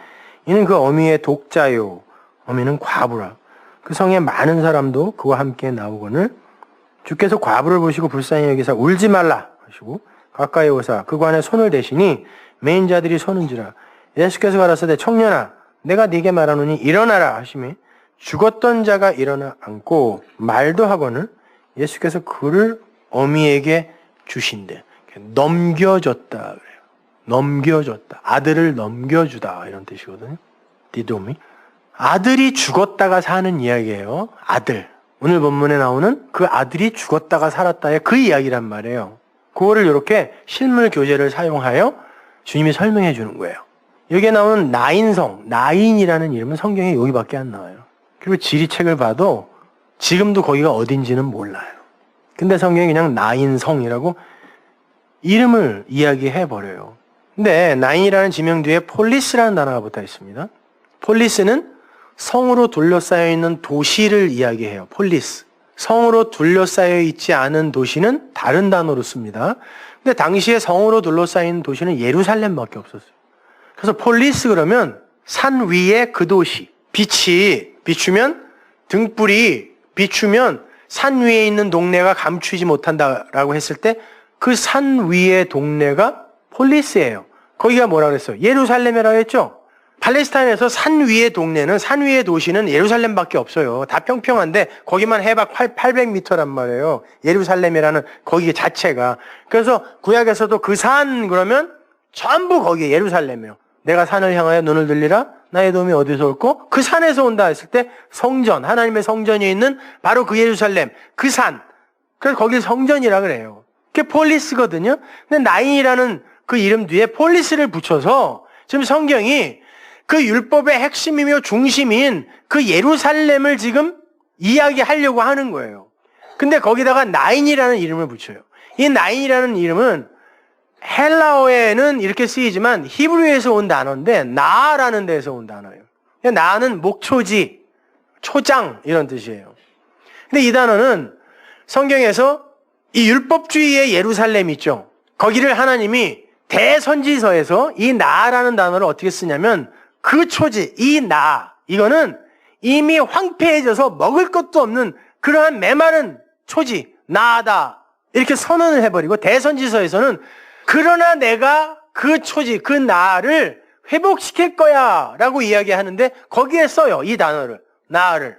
이는 그 어미의 독자요 어미는 과부라. 그 성에 많은 사람도 그와 함께 나오거늘 주께서 과부를 보시고 불쌍히 여기사 울지 말라 하시고 가까이 오사 그 관에 손을 대시니 메인 자들이 서는지라. 예수께서 가라사대 청년아 내가 네게 말하노니 일어나라 하시매 죽었던 자가 일어나 앉고 말도 하거늘 예수께서 그를 어미에게 주신대. 넘겨줬다 그래요. 넘겨줬다. 아들을 넘겨주다 이런 뜻이거든요. 디도미. 아들이 죽었다가 사는 이야기예요. 아들. 오늘 본문에 나오는 그 아들이 죽었다가 살았다의 그 이야기란 말이에요. 그거를 이렇게 실물 교재를 사용하여 주님이 설명해 주는 거예요. 여기에 나오는 나인성, 나인이라는 이름은 성경에 여기밖에 안 나와요. 그리고 지리책을 봐도 지금도 거기가 어딘지는 몰라요. 근데 성경이 그냥 나인성이라고 이름을 이야기해 버려요. 근데 나인이라는 지명 뒤에 폴리스라는 단어가 붙어 있습니다. 폴리스는 성으로 둘러싸여 있는 도시를 이야기해요. 폴리스. 성으로 둘러싸여 있지 않은 도시는 다른 단어로 씁니다. 근데 당시에 성으로 둘러싸인 도시는 예루살렘밖에 없었어요. 그래서 폴리스 그러면 산 위에 그 도시. 빛이 비추면 등불이 비추면 산 위에 있는 동네가 감추지 못한다라고 했을 때 그 산 위의 동네가 폴리스예요. 거기가 뭐라 그랬어요? 예루살렘이라고 했죠? 팔레스타인에서 산 위의 동네는 산 위의 도시는 예루살렘밖에 없어요. 다 평평한데 거기만 해박 800m란 말이에요. 예루살렘이라는 거기 자체가. 그래서 구약에서도 그 산 그러면 전부 거기에 예루살렘이에요. 내가 산을 향하여 눈을 들리라 나의 도움이 어디서 올고 그 산에서 온다 했을 때 성전, 하나님의 성전이 있는 바로 그 예루살렘, 그 산. 그래서 거길 성전이라 그래요. 그게 폴리스거든요. 근데 나인이라는 그 이름 뒤에 폴리스를 붙여서 지금 성경이 그 율법의 핵심이며 중심인 그 예루살렘을 지금 이야기하려고 하는 거예요. 근데 거기다가 나인이라는 이름을 붙여요. 이 나인이라는 이름은 헬라어에는 이렇게 쓰이지만 히브리어에서 온 단어인데 나라는 데서 온 단어예요. 나는 목초지, 초장 이런 뜻이에요. 근데 이 단어는 성경에서 이 율법주의의 예루살렘 있죠. 거기를 하나님이 대선지서에서 이 나라는 단어를 어떻게 쓰냐면 그 초지, 이 나, 이거는 이미 황폐해져서 먹을 것도 없는 그러한 메마른 초지, 나다. 이렇게 선언을 해버리고 대선지서에서는 그러나 내가 그 초지, 그 나를 회복시킬 거야 라고 이야기하는데 거기에 써요. 이 단어를, 나를.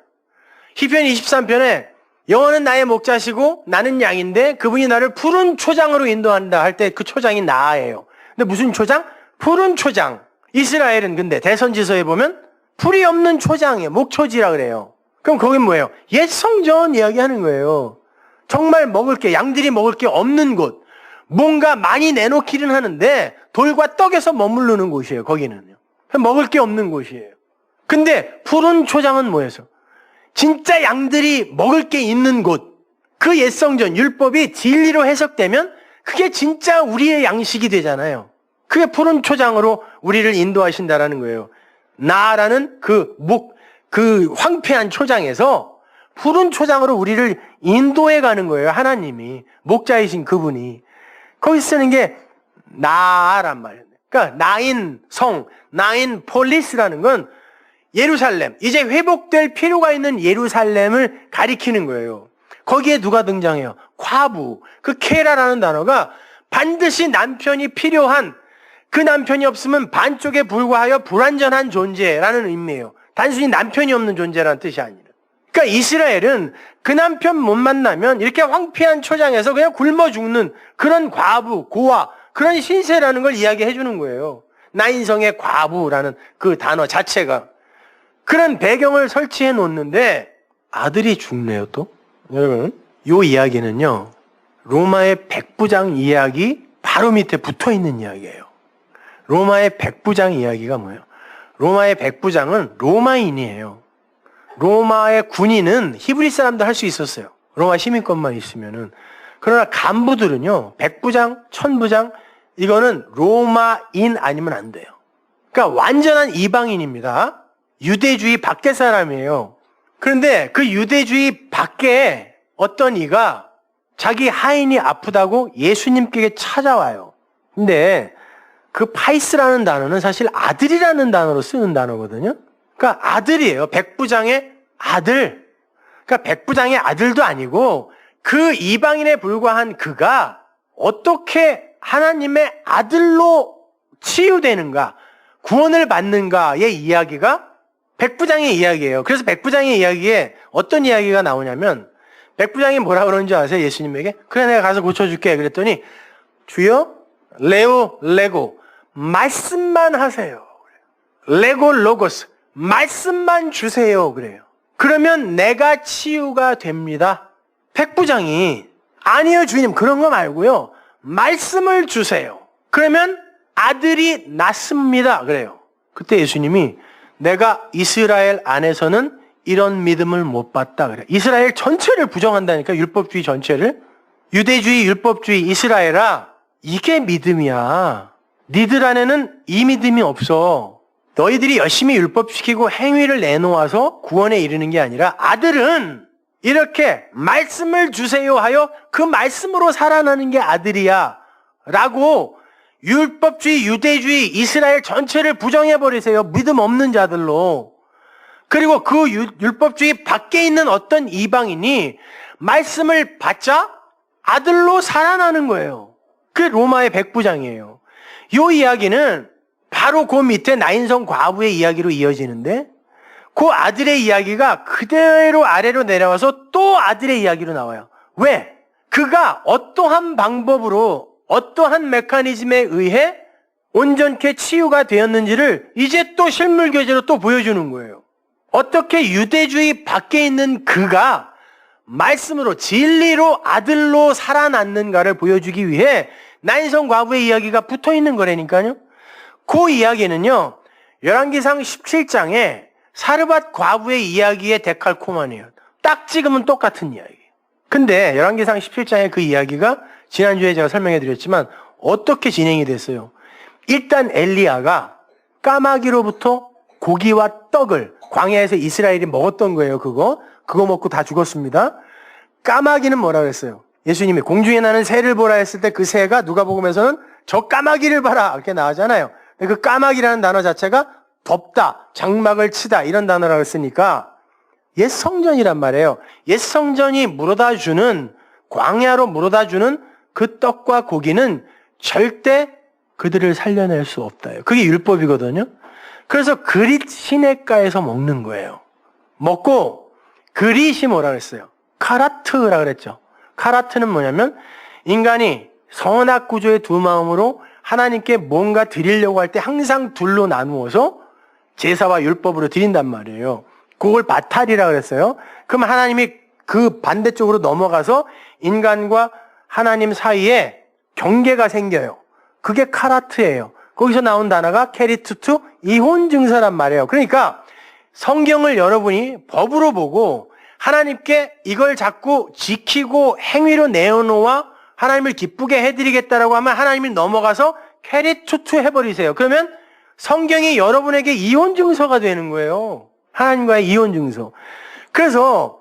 시편 23편에 여호와는 나의 목자시고 나는 양인데 그분이 나를 푸른 초장으로 인도한다 할 때 그 초장이 나예요. 근데 무슨 초장? 푸른 초장. 이스라엘은 근데 대선지서에 보면 풀이 없는 초장이에요. 목초지라 그래요. 그럼 거긴 뭐예요? 옛 성전 이야기하는 거예요. 정말 먹을 게, 양들이 먹을 게 없는 곳. 뭔가 많이 내놓기는 하는데 돌과 떡에서 머무르는 곳이에요. 거기는요. 먹을 게 없는 곳이에요. 근데 푸른 초장은 뭐예요? 진짜 양들이 먹을 게 있는 곳. 그 옛 성전, 율법이 진리로 해석되면 그게 진짜 우리의 양식이 되잖아요. 그게 푸른 초장으로 우리를 인도하신다라는 거예요. 나라는 그 황폐한 초장에서 푸른 초장으로 우리를 인도해 가는 거예요. 하나님이. 목자이신 그분이. 거기 쓰는 게 나란 말이에요. 그러니까 나인 성, 나인 폴리스라는 건 예루살렘, 이제 회복될 필요가 있는 예루살렘을 가리키는 거예요. 거기에 누가 등장해요? 과부. 그 케라라는 단어가 반드시 남편이 필요한, 그 남편이 없으면 반쪽에 불과하여 불완전한 존재라는 의미예요. 단순히 남편이 없는 존재라는 뜻이 아니라. 그러니까 이스라엘은 그 남편 못 만나면 이렇게 황폐한 초장에서 그냥 굶어 죽는 그런 과부, 고아, 그런 신세라는 걸 이야기해 주는 거예요. 나인성의 과부라는 그 단어 자체가. 그런 배경을 설치해 놓는데 아들이 죽네요 또. 여러분, 요 이야기는요, 로마의 백부장 이야기 바로 밑에 붙어 있는 이야기예요. 로마의 백부장 이야기가 뭐예요? 로마의 백부장은 로마인이에요. 로마의 군인은 히브리 사람도 할 수 있었어요. 로마 시민권만 있으면은. 그러나 간부들은요, 백부장, 천부장, 이거는 로마인 아니면 안 돼요. 그러니까 완전한 이방인입니다. 유대주의 밖의 사람이에요. 그런데 그 유대주의 밖에 어떤 이가 자기 하인이 아프다고 예수님께 찾아와요. 근데 그 파이스라는 단어는 사실 아들이라는 단어로 쓰는 단어거든요. 그러니까 아들이에요. 백부장의 아들. 그러니까 백부장의 아들도 아니고 그 이방인에 불과한 그가 어떻게 하나님의 아들로 치유되는가, 구원을 받는가의 이야기가 백부장의 이야기예요. 그래서 백부장의 이야기에 어떤 이야기가 나오냐면, 백부장이 뭐라 그러는지 아세요? 예수님에게? 그래, 내가 가서 고쳐줄게. 그랬더니 주여, 레고 말씀만 하세요. 레고 로고스, 말씀만 주세요. 그래요. 그러면 내가 치유가 됩니다. 백부장이 아니요 주님, 그런 거 말고요, 말씀을 주세요. 그러면 아들이 낫습니다. 그래요. 그때 예수님이 내가 이스라엘 안에서는 이런 믿음을 못 봤다. 그래. 이스라엘 전체를 부정한다니까, 율법주의 전체를. 유대주의, 율법주의, 이스라엘아, 이게 믿음이야. 니들 안에는 이 믿음이 없어. 너희들이 열심히 율법 지키고 행위를 내놓아서 구원에 이르는 게 아니라 아들은 이렇게 말씀을 주세요 하여 그 말씀으로 살아나는 게 아들이야. 라고 율법주의, 유대주의, 이스라엘 전체를 부정해버리세요. 믿음 없는 자들로. 그리고 그 율법주의 밖에 있는 어떤 이방인이 말씀을 받자 아들로 살아나는 거예요. 그게 로마의 백부장이에요. 이 이야기는 바로 그 밑에 나인성 과부의 이야기로 이어지는데, 그 아들의 이야기가 그대로 아래로 내려와서 또 아들의 이야기로 나와요. 왜? 그가 어떠한 방법으로, 어떠한 메커니즘에 의해 온전케 치유가 되었는지를 이제 또 실물교제로 또 보여주는 거예요. 어떻게 유대주의 밖에 있는 그가 말씀으로, 진리로 아들로 살아났는가를 보여주기 위해 나인성 과부의 이야기가 붙어 있는 거라니까요. 그 이야기는요, 열왕기상 17장에 사르밧 과부의 이야기의 데칼코마니예요. 딱 찍으면 똑같은 이야기예요. 근데 열왕기상 17장의 그 이야기가 지난주에 제가 설명해 드렸지만 어떻게 진행이 됐어요? 일단 엘리야가 까마귀로부터 고기와 떡을 광야에서 이스라엘이 먹었던 거예요. 그거 먹고 다 죽었습니다. 까마귀는 뭐라 그랬어요? 예수님이 공중에 나는 새를 보라 했을 때 그 새가 누가복음에서는 저 까마귀를 봐라 이렇게 나오잖아요. 그 까마귀라는 단어 자체가 덮다, 장막을 치다 이런 단어라고 했으니까 옛 성전이란 말이에요. 옛 성전이 물어다 주는, 광야로 물어다 주는 그 떡과 고기는 절대 그들을 살려낼 수 없다. 그게 율법이거든요. 그래서 그릿 시냇가에서 먹는 거예요. 먹고 그릿이 뭐라 그랬어요? 카라트라 그랬죠. 카라트는 뭐냐면 인간이 선악 구조의 두 마음으로 하나님께 뭔가 드리려고 할 때 항상 둘로 나누어서 제사와 율법으로 드린단 말이에요. 그걸 바탈이라 그랬어요. 그럼 하나님이 그 반대쪽으로 넘어가서 인간과 하나님 사이에 경계가 생겨요. 그게 카라트예요. 거기서 나온 단어가 케리투투, 이혼 증서란 말이에요. 그러니까 성경을 여러분이 법으로 보고 하나님께 이걸 자꾸 지키고 행위로 내어놓아 하나님을 기쁘게 해드리겠다라고 하면 하나님이 넘어가서 케리투투 해버리세요. 그러면 성경이 여러분에게 이혼 증서가 되는 거예요. 하나님과의 이혼 증서. 그래서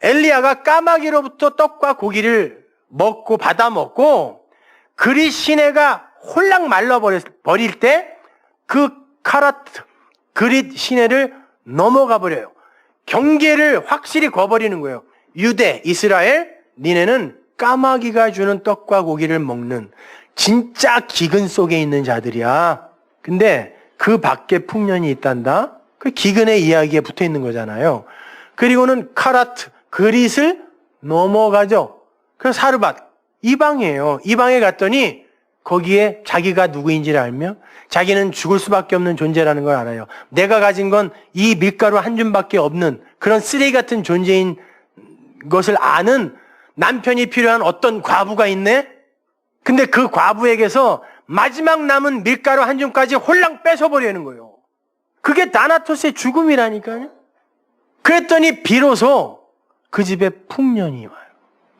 엘리야가 까마귀로부터 떡과 고기를 먹고 받아 먹고 그릿 시내가 홀랑 말라버릴 때 그 카라트 그릿 시내를 넘어가 버려요. 경계를 확실히 거버리는 거예요. 유대, 이스라엘, 니네는 까마귀가 주는 떡과 고기를 먹는 진짜 기근 속에 있는 자들이야. 근데 그 밖에 풍년이 있단다. 그 기근의 이야기에 붙어 있는 거잖아요. 그리고는 카라트, 그릿을 넘어가죠. 그래서 사르밧, 이방이에요. 이방에 갔더니 거기에 자기가 누구인지를 알며 자기는 죽을 수밖에 없는 존재라는 걸 알아요. 내가 가진 건 이 밀가루 한 줌밖에 없는 그런 쓰레기 같은 존재인 것을 아는 남편이 필요한 어떤 과부가 있네? 근데 그 과부에게서 마지막 남은 밀가루 한 줌까지 홀랑 뺏어버리는 거예요. 그게 다나토스의 죽음이라니까요. 그랬더니 비로소 그 집에 풍년이 와요.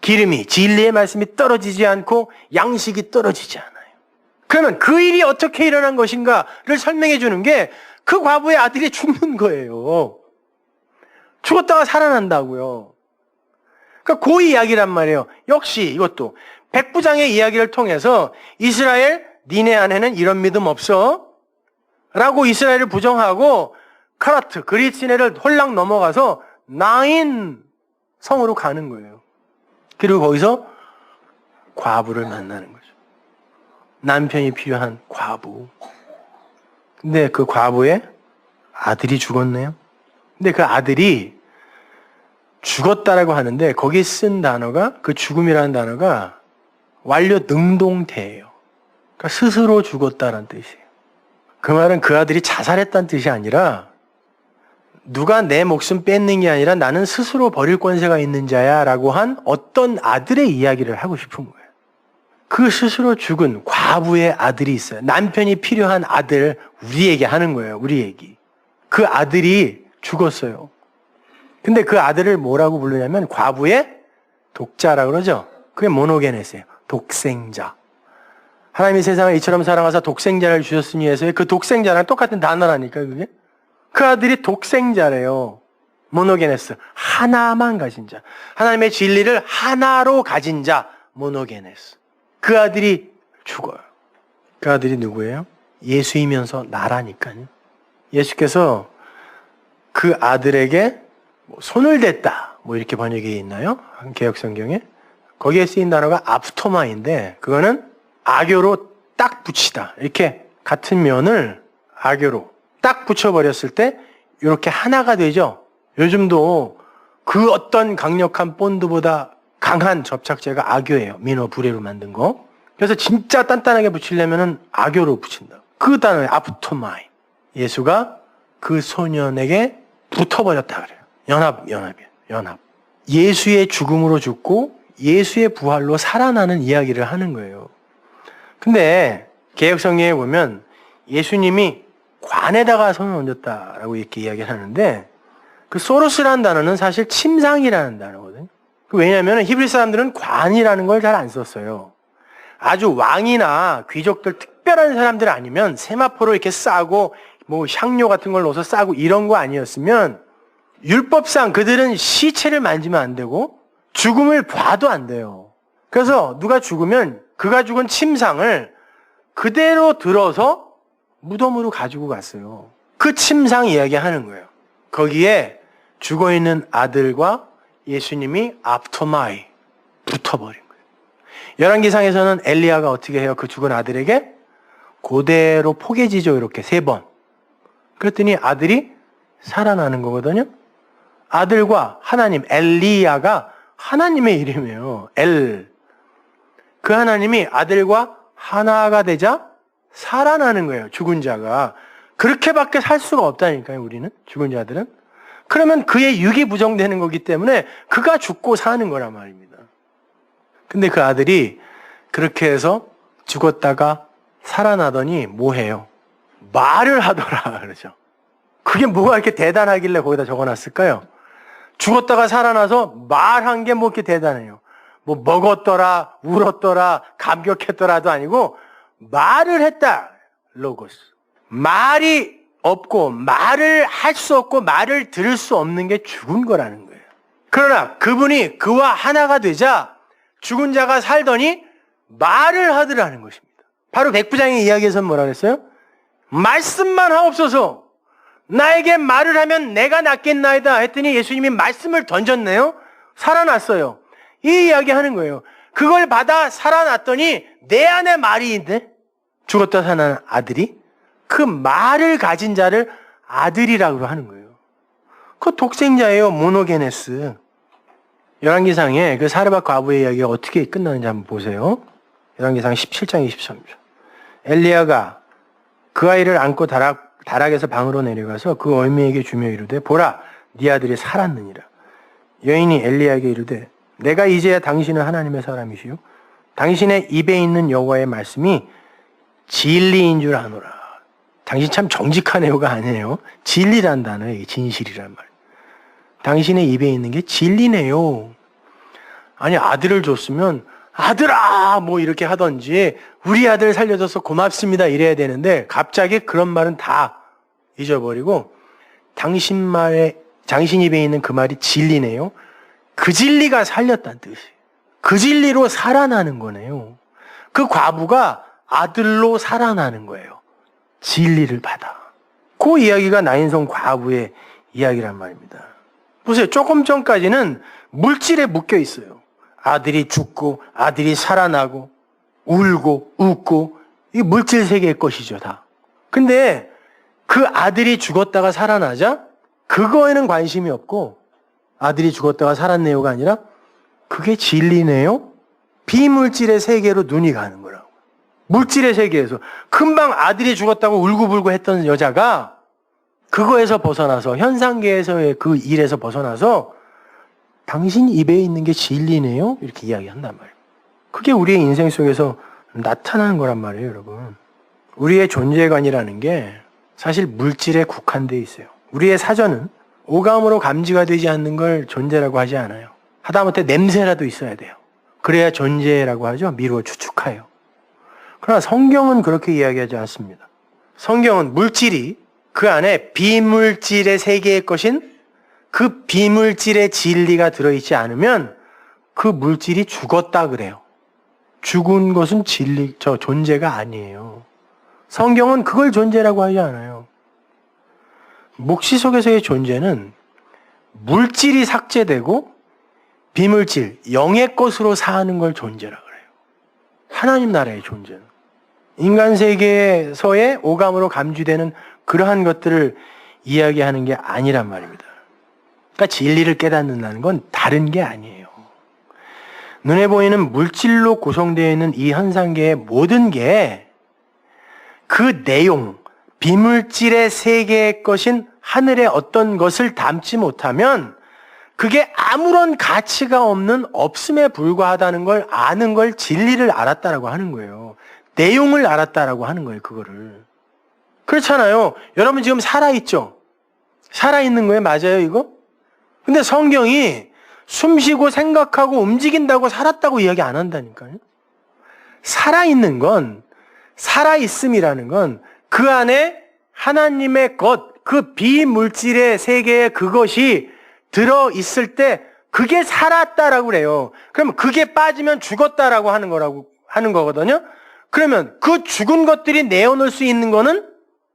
기름이, 진리의 말씀이 떨어지지 않고 양식이 떨어지지 않아요. 그러면 그 일이 어떻게 일어난 것인가를 설명해 주는 게 그 과부의 아들이 죽는 거예요. 죽었다가 살아난다고요. 그러니까 그 이야기란 말이에요. 역시 이것도 백부장의 이야기를 통해서 이스라엘, 니네 안에는 이런 믿음 없어? 라고 이스라엘을 부정하고 카라트, 그릿 시내를 홀랑 넘어가서 나인 성으로 가는 거예요. 그리고 거기서 과부를 만나는 거죠. 남편이 필요한 과부. 근데 그 과부의 아들이 죽었네요. 근데 그 아들이 죽었다라고 하는데 거기 쓴 단어가, 그 죽음이라는 단어가 완료 능동태예요. 그러니까 스스로 죽었다라는 뜻이에요. 그 말은 그 아들이 자살했다는 뜻이 아니라 누가 내 목숨 뺏는 게 아니라 나는 스스로 버릴 권세가 있는 자야 라고 한 어떤 아들의 이야기를 하고 싶은 거예요. 그 스스로 죽은 과부의 아들이 있어요. 남편이 필요한 아들, 우리 얘기 하는 거예요. 우리 얘기. 그 아들이 죽었어요. 근데 그 아들을 뭐라고 부르냐면 과부의 독자라고 그러죠. 그게 모노게네스예요. 독생자. 하나님이 세상을 이처럼 사랑하사 독생자를 주셨으니 해서 그 독생자랑 똑같은 단어라니까 그게. 그 아들이 독생자래요. 모노게네스. 하나만 가진 자. 하나님의 진리를 하나로 가진 자. 모노게네스. 그 아들이 죽어요. 그 아들이 누구예요? 예수이면서 나라니까요. 예수께서 그 아들에게 손을 댔다. 뭐 이렇게 번역이 있나요? 개역성경에. 거기에 쓰인 단어가 아프토마인데 그거는 악교로 딱 붙이다. 이렇게 같은 면을 악교로 딱 붙여버렸을 때 이렇게 하나가 되죠. 요즘도 그 어떤 강력한 본드보다 강한 접착제가 악교예요. 민어 불에로 만든 거. 그래서 진짜 단단하게 붙이려면 악교로 붙인다. 그 단어에 아프토마이. 예수가 그 소년에게 붙어버렸다 그래요. 연합. 예수의 죽음으로 죽고 예수의 부활로 살아나는 이야기를 하는 거예요. 근데 개역성경에 보면 예수님이 관에다가 손을 얹었다라고 이렇게 이야기를 하는데 그 소로스라는 단어는 사실 침상이라는 단어거든요. 왜냐하면 히브리 사람들은 관이라는 걸 잘 안 썼어요. 아주 왕이나 귀족들 특별한 사람들 아니면 세마포로 이렇게 싸고 뭐 향료 같은 걸 넣어서 싸고 이런 거 아니었으면 율법상 그들은 시체를 만지면 안 되고 죽음을 봐도 안 돼요. 그래서 누가 죽으면 그가 죽은 침상을 그대로 들어서 무덤으로 가지고 갔어요. 그 침상 이야기하는 거예요. 거기에 죽어있는 아들과 예수님이 아프토마이 붙어버린 거예요. 열왕기상에서는 엘리야가 어떻게 해요? 그 죽은 아들에게 그대로 포개지죠. 이렇게 3번. 그랬더니 아들이 살아나는 거거든요. 아들과 하나님, 엘리야가 하나님의 이름이에요. 그 하나님이 아들과 하나가 되자 살아나는 거예요. 죽은 자가. 그렇게밖에 살 수가 없다니까요. 우리는 죽은 자들은. 그러면 그의 육이 부정되는 거기 때문에 그가 죽고 사는 거란 말입니다. 근데 그 아들이 그렇게 해서 죽었다가 살아나더니 뭐 해요? 말을 하더라 그러죠. 그게 뭐가 이렇게 대단하길래 거기다 적어놨을까요? 죽었다가 살아나서 말한 게 뭐 이렇게 대단해요. 뭐 먹었더라, 울었더라, 감격했더라도 아니고 말을 했다. 로고스. 말이 없고 말을 할 수 없고 말을 들을 수 없는 게 죽은 거라는 거예요. 그러나 그분이 그와 하나가 되자 죽은 자가 살더니 말을 하더라는 것입니다. 바로 백부장의 이야기에서 뭐라 그랬어요? 말씀만 하옵소서. 나에게 말을 하면 내가 낫겠나이다 했더니 예수님이 말씀을 던졌네요. 살아났어요. 이 이야기 하는 거예요. 그걸 받아 살아났더니 내 안에 말이 있네. 죽었다 사는 아들이 그 말을 가진 자를 아들이라고 하는 거예요. 그 독생자예요. 모노게네스. 열왕기상에 그 사르밧 과부의 이야기가 어떻게 끝나는지 한번 보세요. 열왕기상 17장 23절. 엘리야가 그 아이를 안고 다락에서 방으로 내려가서 그 어미에게 주며 이르되 보라 네 아들이 살았느니라. 여인이 엘리야에게 이르되 내가 이제야 당신은 하나님의 사람이시요 당신의 입에 있는 여호와의 말씀이 진리인 줄 아노라. 당신 참 정직한 애가 아니에요. 진리란 단어에 진실이란 말. 당신의 입에 있는 게 진리네요. 아니 아들을 줬으면 아들아 뭐 이렇게 하던지 우리 아들 살려줘서 고맙습니다 이래야 되는데 갑자기 그런 말은 다 잊어버리고 당신 입에 있는 그 말이 진리네요. 그 진리가 살렸다는 뜻이에요. 그 진리로 살아나는 거네요. 그 과부가 아들로 살아나는 거예요. 진리를 받아. 그 이야기가 나인성 과부의 이야기란 말입니다. 보세요. 조금 전까지는 물질에 묶여 있어요. 아들이 죽고 아들이 살아나고 울고 웃고 이 물질 세계의 것이죠 다. 근데 그 아들이 죽었다가 살아나자 그거에는 관심이 없고 아들이 죽었다가 살았네요가 아니라 그게 진리네요. 비물질의 세계로 눈이 가는 거라고. 물질의 세계에서 금방 아들이 죽었다고 울고불고 했던 여자가 그거에서 벗어나서 현상계에서의 그 일에서 벗어나서 당신 입에 있는 게 진리네요? 이렇게 이야기한단 말이에요. 그게 우리의 인생 속에서 나타나는 거란 말이에요, 여러분. 우리의 존재관이라는 게 사실 물질에 국한되어 있어요. 우리의 사전은 오감으로 감지가 되지 않는 걸 존재라고 하지 않아요. 하다못해 냄새라도 있어야 돼요. 그래야 존재라고 하죠. 미루어 추측하여. 그러나 성경은 그렇게 이야기하지 않습니다. 성경은 물질이 그 안에 비물질의 세계의 것인 그 비물질의 진리가 들어있지 않으면 그 물질이 죽었다 그래요. 죽은 것은 존재가 아니에요. 성경은 그걸 존재라고 하지 않아요. 묵시 속에서의 존재는 물질이 삭제되고 비물질, 영의 것으로 사는 걸 존재라 그래요. 하나님 나라의 존재는. 인간 세계에서의 오감으로 감지되는 그러한 것들을 이야기하는 게 아니란 말입니다. 그러니까 진리를 깨닫는다는 건 다른 게 아니에요. 눈에 보이는 물질로 구성되어 있는 이 현상계의 모든 게 그 내용, 비물질의 세계의 것인 하늘의 어떤 것을 담지 못하면 그게 아무런 가치가 없는 없음에 불과하다는 걸 아는 걸 진리를 알았다라고 하는 거예요. 내용을 알았다라고 하는 거예요, 그거를. 그렇잖아요. 여러분 지금 살아있죠? 살아있는 거예요, 맞아요, 이거? 근데 성경이 숨쉬고 생각하고 움직인다고 살았다고 이야기 안 한다니까요. 살아있는 건, 살아있음이라는 건 그 안에 하나님의 것, 그 비물질의 세계에 그것이 들어있을 때 그게 살았다라고 그래요. 그러면 그게 빠지면 죽었다라고 하는 거거든요. 그러면 그 죽은 것들이 내어놓을 수 있는 거는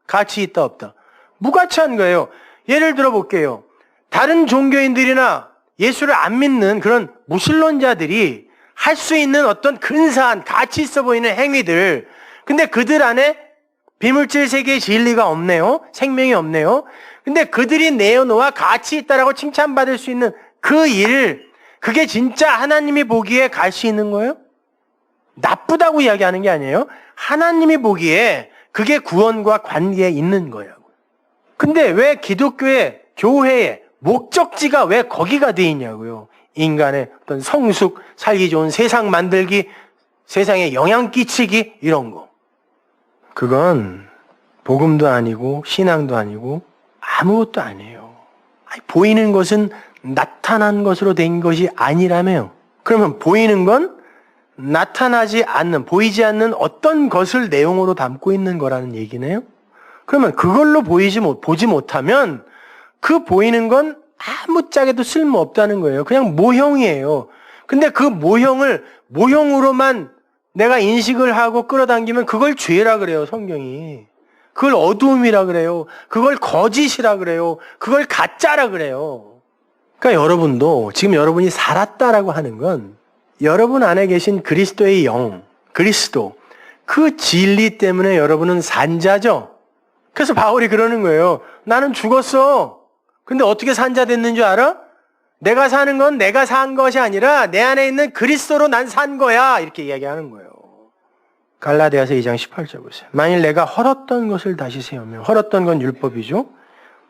가치 있다 없다. 무가치한 거예요. 예를 들어 볼게요. 다른 종교인들이나 예수를 안 믿는 그런 무신론자들이 할 수 있는 어떤 근사한 가치 있어 보이는 행위들, 근데 그들 안에 비물질 세계의 진리가 없네요. 생명이 없네요. 근데 그들이 내어놓아 가치 있다라고 칭찬받을 수 있는 그 일, 그게 진짜 하나님이 보기에 가치 있는 거예요? 나쁘다고 이야기하는 게 아니에요. 하나님이 보기에 그게 구원과 관계에 있는 거예요. 근데 왜 기독교의 교회의 목적지가 왜 거기가 돼 있냐고요. 인간의 어떤 성숙, 살기 좋은 세상 만들기, 세상에 영향 끼치기 이런 거. 그건 복음도 아니고 신앙도 아니고 아무것도 아니에요. 보이는 것은 나타난 것으로 된 것이 아니라며요. 그러면 보이는 건 나타나지 않는, 보이지 않는 어떤 것을 내용으로 담고 있는 거라는 얘기네요. 그러면 그걸로 보지 못하면 그 보이는 건 아무짝에도 쓸모없다는 거예요. 그냥 모형이에요. 근데 그 모형을 모형으로만 내가 인식을 하고 끌어당기면 그걸 죄라 그래요, 성경이. 그걸 어두움이라 그래요. 그걸 거짓이라 그래요. 그걸 가짜라 그래요. 그러니까 여러분도 지금 여러분이 살았다라고 하는 건 여러분 안에 계신 그리스도의 영, 그리스도, 그 진리 때문에 여러분은 산자죠. 그래서 바울이 그러는 거예요. 나는 죽었어. 근데 어떻게 산자 됐는 줄 알아? 내가 사는 건 내가 산 것이 아니라 내 안에 있는 그리스도로 난 산 거야. 이렇게 이야기하는 거예요. 갈라디아서 2장 18절 보세요. 만일 내가 헐었던 것을 다시 세우면, 헐었던 건 율법이죠.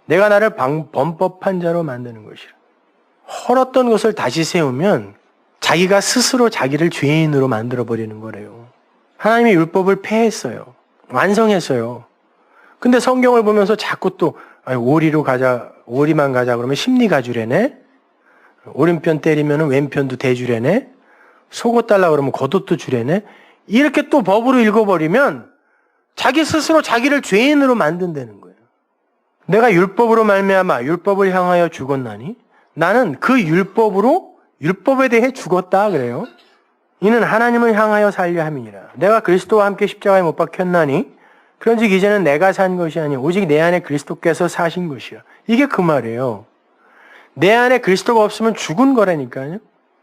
내가 나를 범법한 자로 만드는 것이라. 헐었던 것을 다시 세우면 자기가 스스로 자기를 죄인으로 만들어버리는 거래요. 하나님이 율법을 폐했어요. 완성했어요. 근데 성경을 보면서 자꾸 또 오리로 가자, 오리만 가자 그러면 십리가주래네. 오른편 때리면 왼편도 대주래네. 속옷 달라 그러면 겉옷도 주래네. 이렇게 또 법으로 읽어버리면 자기 스스로 자기를 죄인으로 만든다는 거예요. 내가 율법으로 말미암아 율법을 향하여 죽었나니 나는 그 율법으로 율법에 대해 죽었다 그래요. 이는 하나님을 향하여 살려 함이니라. 내가 그리스도와 함께 십자가에 못 박혔나니 그런즉 이제는 내가 산 것이 아니요 오직 내 안에 그리스도께서 사신 것이야. 이게 그 말이에요. 내 안에 그리스도가 없으면 죽은 거라니까요.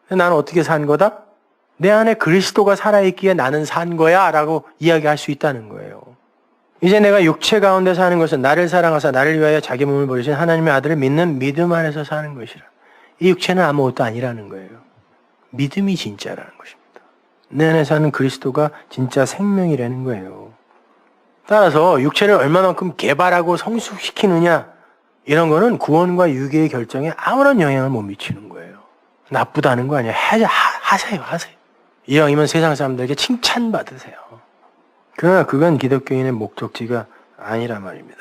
나는 어떻게 산 거다? 내 안에 그리스도가 살아있기에 나는 산 거야 라고 이야기할 수 있다는 거예요. 이제 내가 육체 가운데 사는 것은 나를 사랑하사 나를 위하여 자기 몸을 버리신 하나님의 아들을 믿는 믿음 안에서 사는 것이라. 이 육체는 아무것도 아니라는 거예요. 믿음이 진짜라는 것입니다. 내 안에 사는 그리스도가 진짜 생명이라는 거예요. 따라서 육체를 얼마만큼 개발하고 성숙시키느냐 이런 거는 구원과 유기의 결정에 아무런 영향을 못 미치는 거예요. 나쁘다는 거 아니에요. 하세요. 이왕이면 세상 사람들에게 칭찬받으세요. 그러나 그건 기독교인의 목적지가 아니란 말입니다.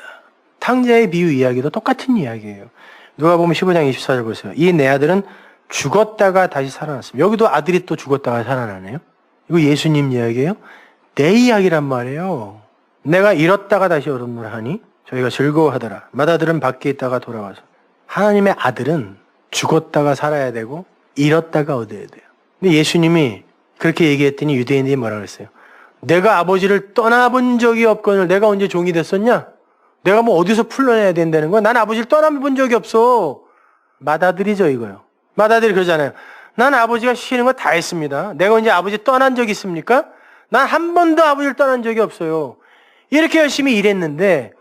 탕자의 비유 이야기도 똑같은 이야기예요. 누가복음 15장 24절 보세요. 이 내 아들은 죽었다가 다시 살아났습니다. 여기도 아들이 또 죽었다가 살아나네요. 이거 예수님 이야기예요? 내 이야기란 말이에요. 내가 잃었다가 다시 얻었노라 하니 저희가 즐거워하더라. 맏아들은 밖에 있다가 돌아와서. 하나님의 아들은 죽었다가 살아야 되고 잃었다가 얻어야 돼요. 근데 예수님이 그렇게 얘기했더니 유대인들이 뭐라 그랬어요? 내가 아버지를 떠나본 적이 없거늘 내가 언제 종이 됐었냐? 내가 뭐 어디서 풀러내야 된다는 거야? 난 아버지를 떠나본 적이 없어. 맏아들이죠 이거요. 맏아들이 그러잖아요. 난 아버지가 시키는 거 다 했습니다. 내가 언제 아버지 떠난 적이 있습니까? 난 한 번도 아버지를 떠난 적이 없어요. 이렇게 열심히 일했는데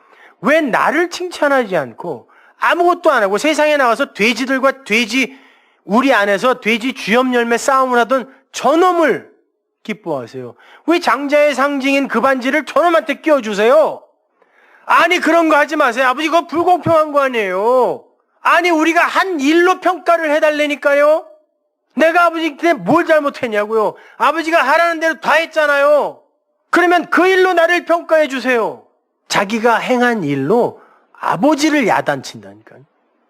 왜 나를 칭찬하지 않고 아무것도 안 하고 세상에 나와서 돼지들과 돼지 우리 안에서 돼지 주염 열매 싸움을 하던 저놈을 기뻐하세요. 왜 장자의 상징인 그 반지를 저놈한테 끼워주세요? 아니 그런 거 하지 마세요. 아버지 그거 불공평한 거 아니에요. 아니 우리가 한 일로 평가를 해달라니까요. 내가 아버지한테 뭘 잘못했냐고요. 아버지가 하라는 대로 다 했잖아요. 그러면 그 일로 나를 평가해 주세요. 자기가 행한 일로 아버지를 야단친다니까요.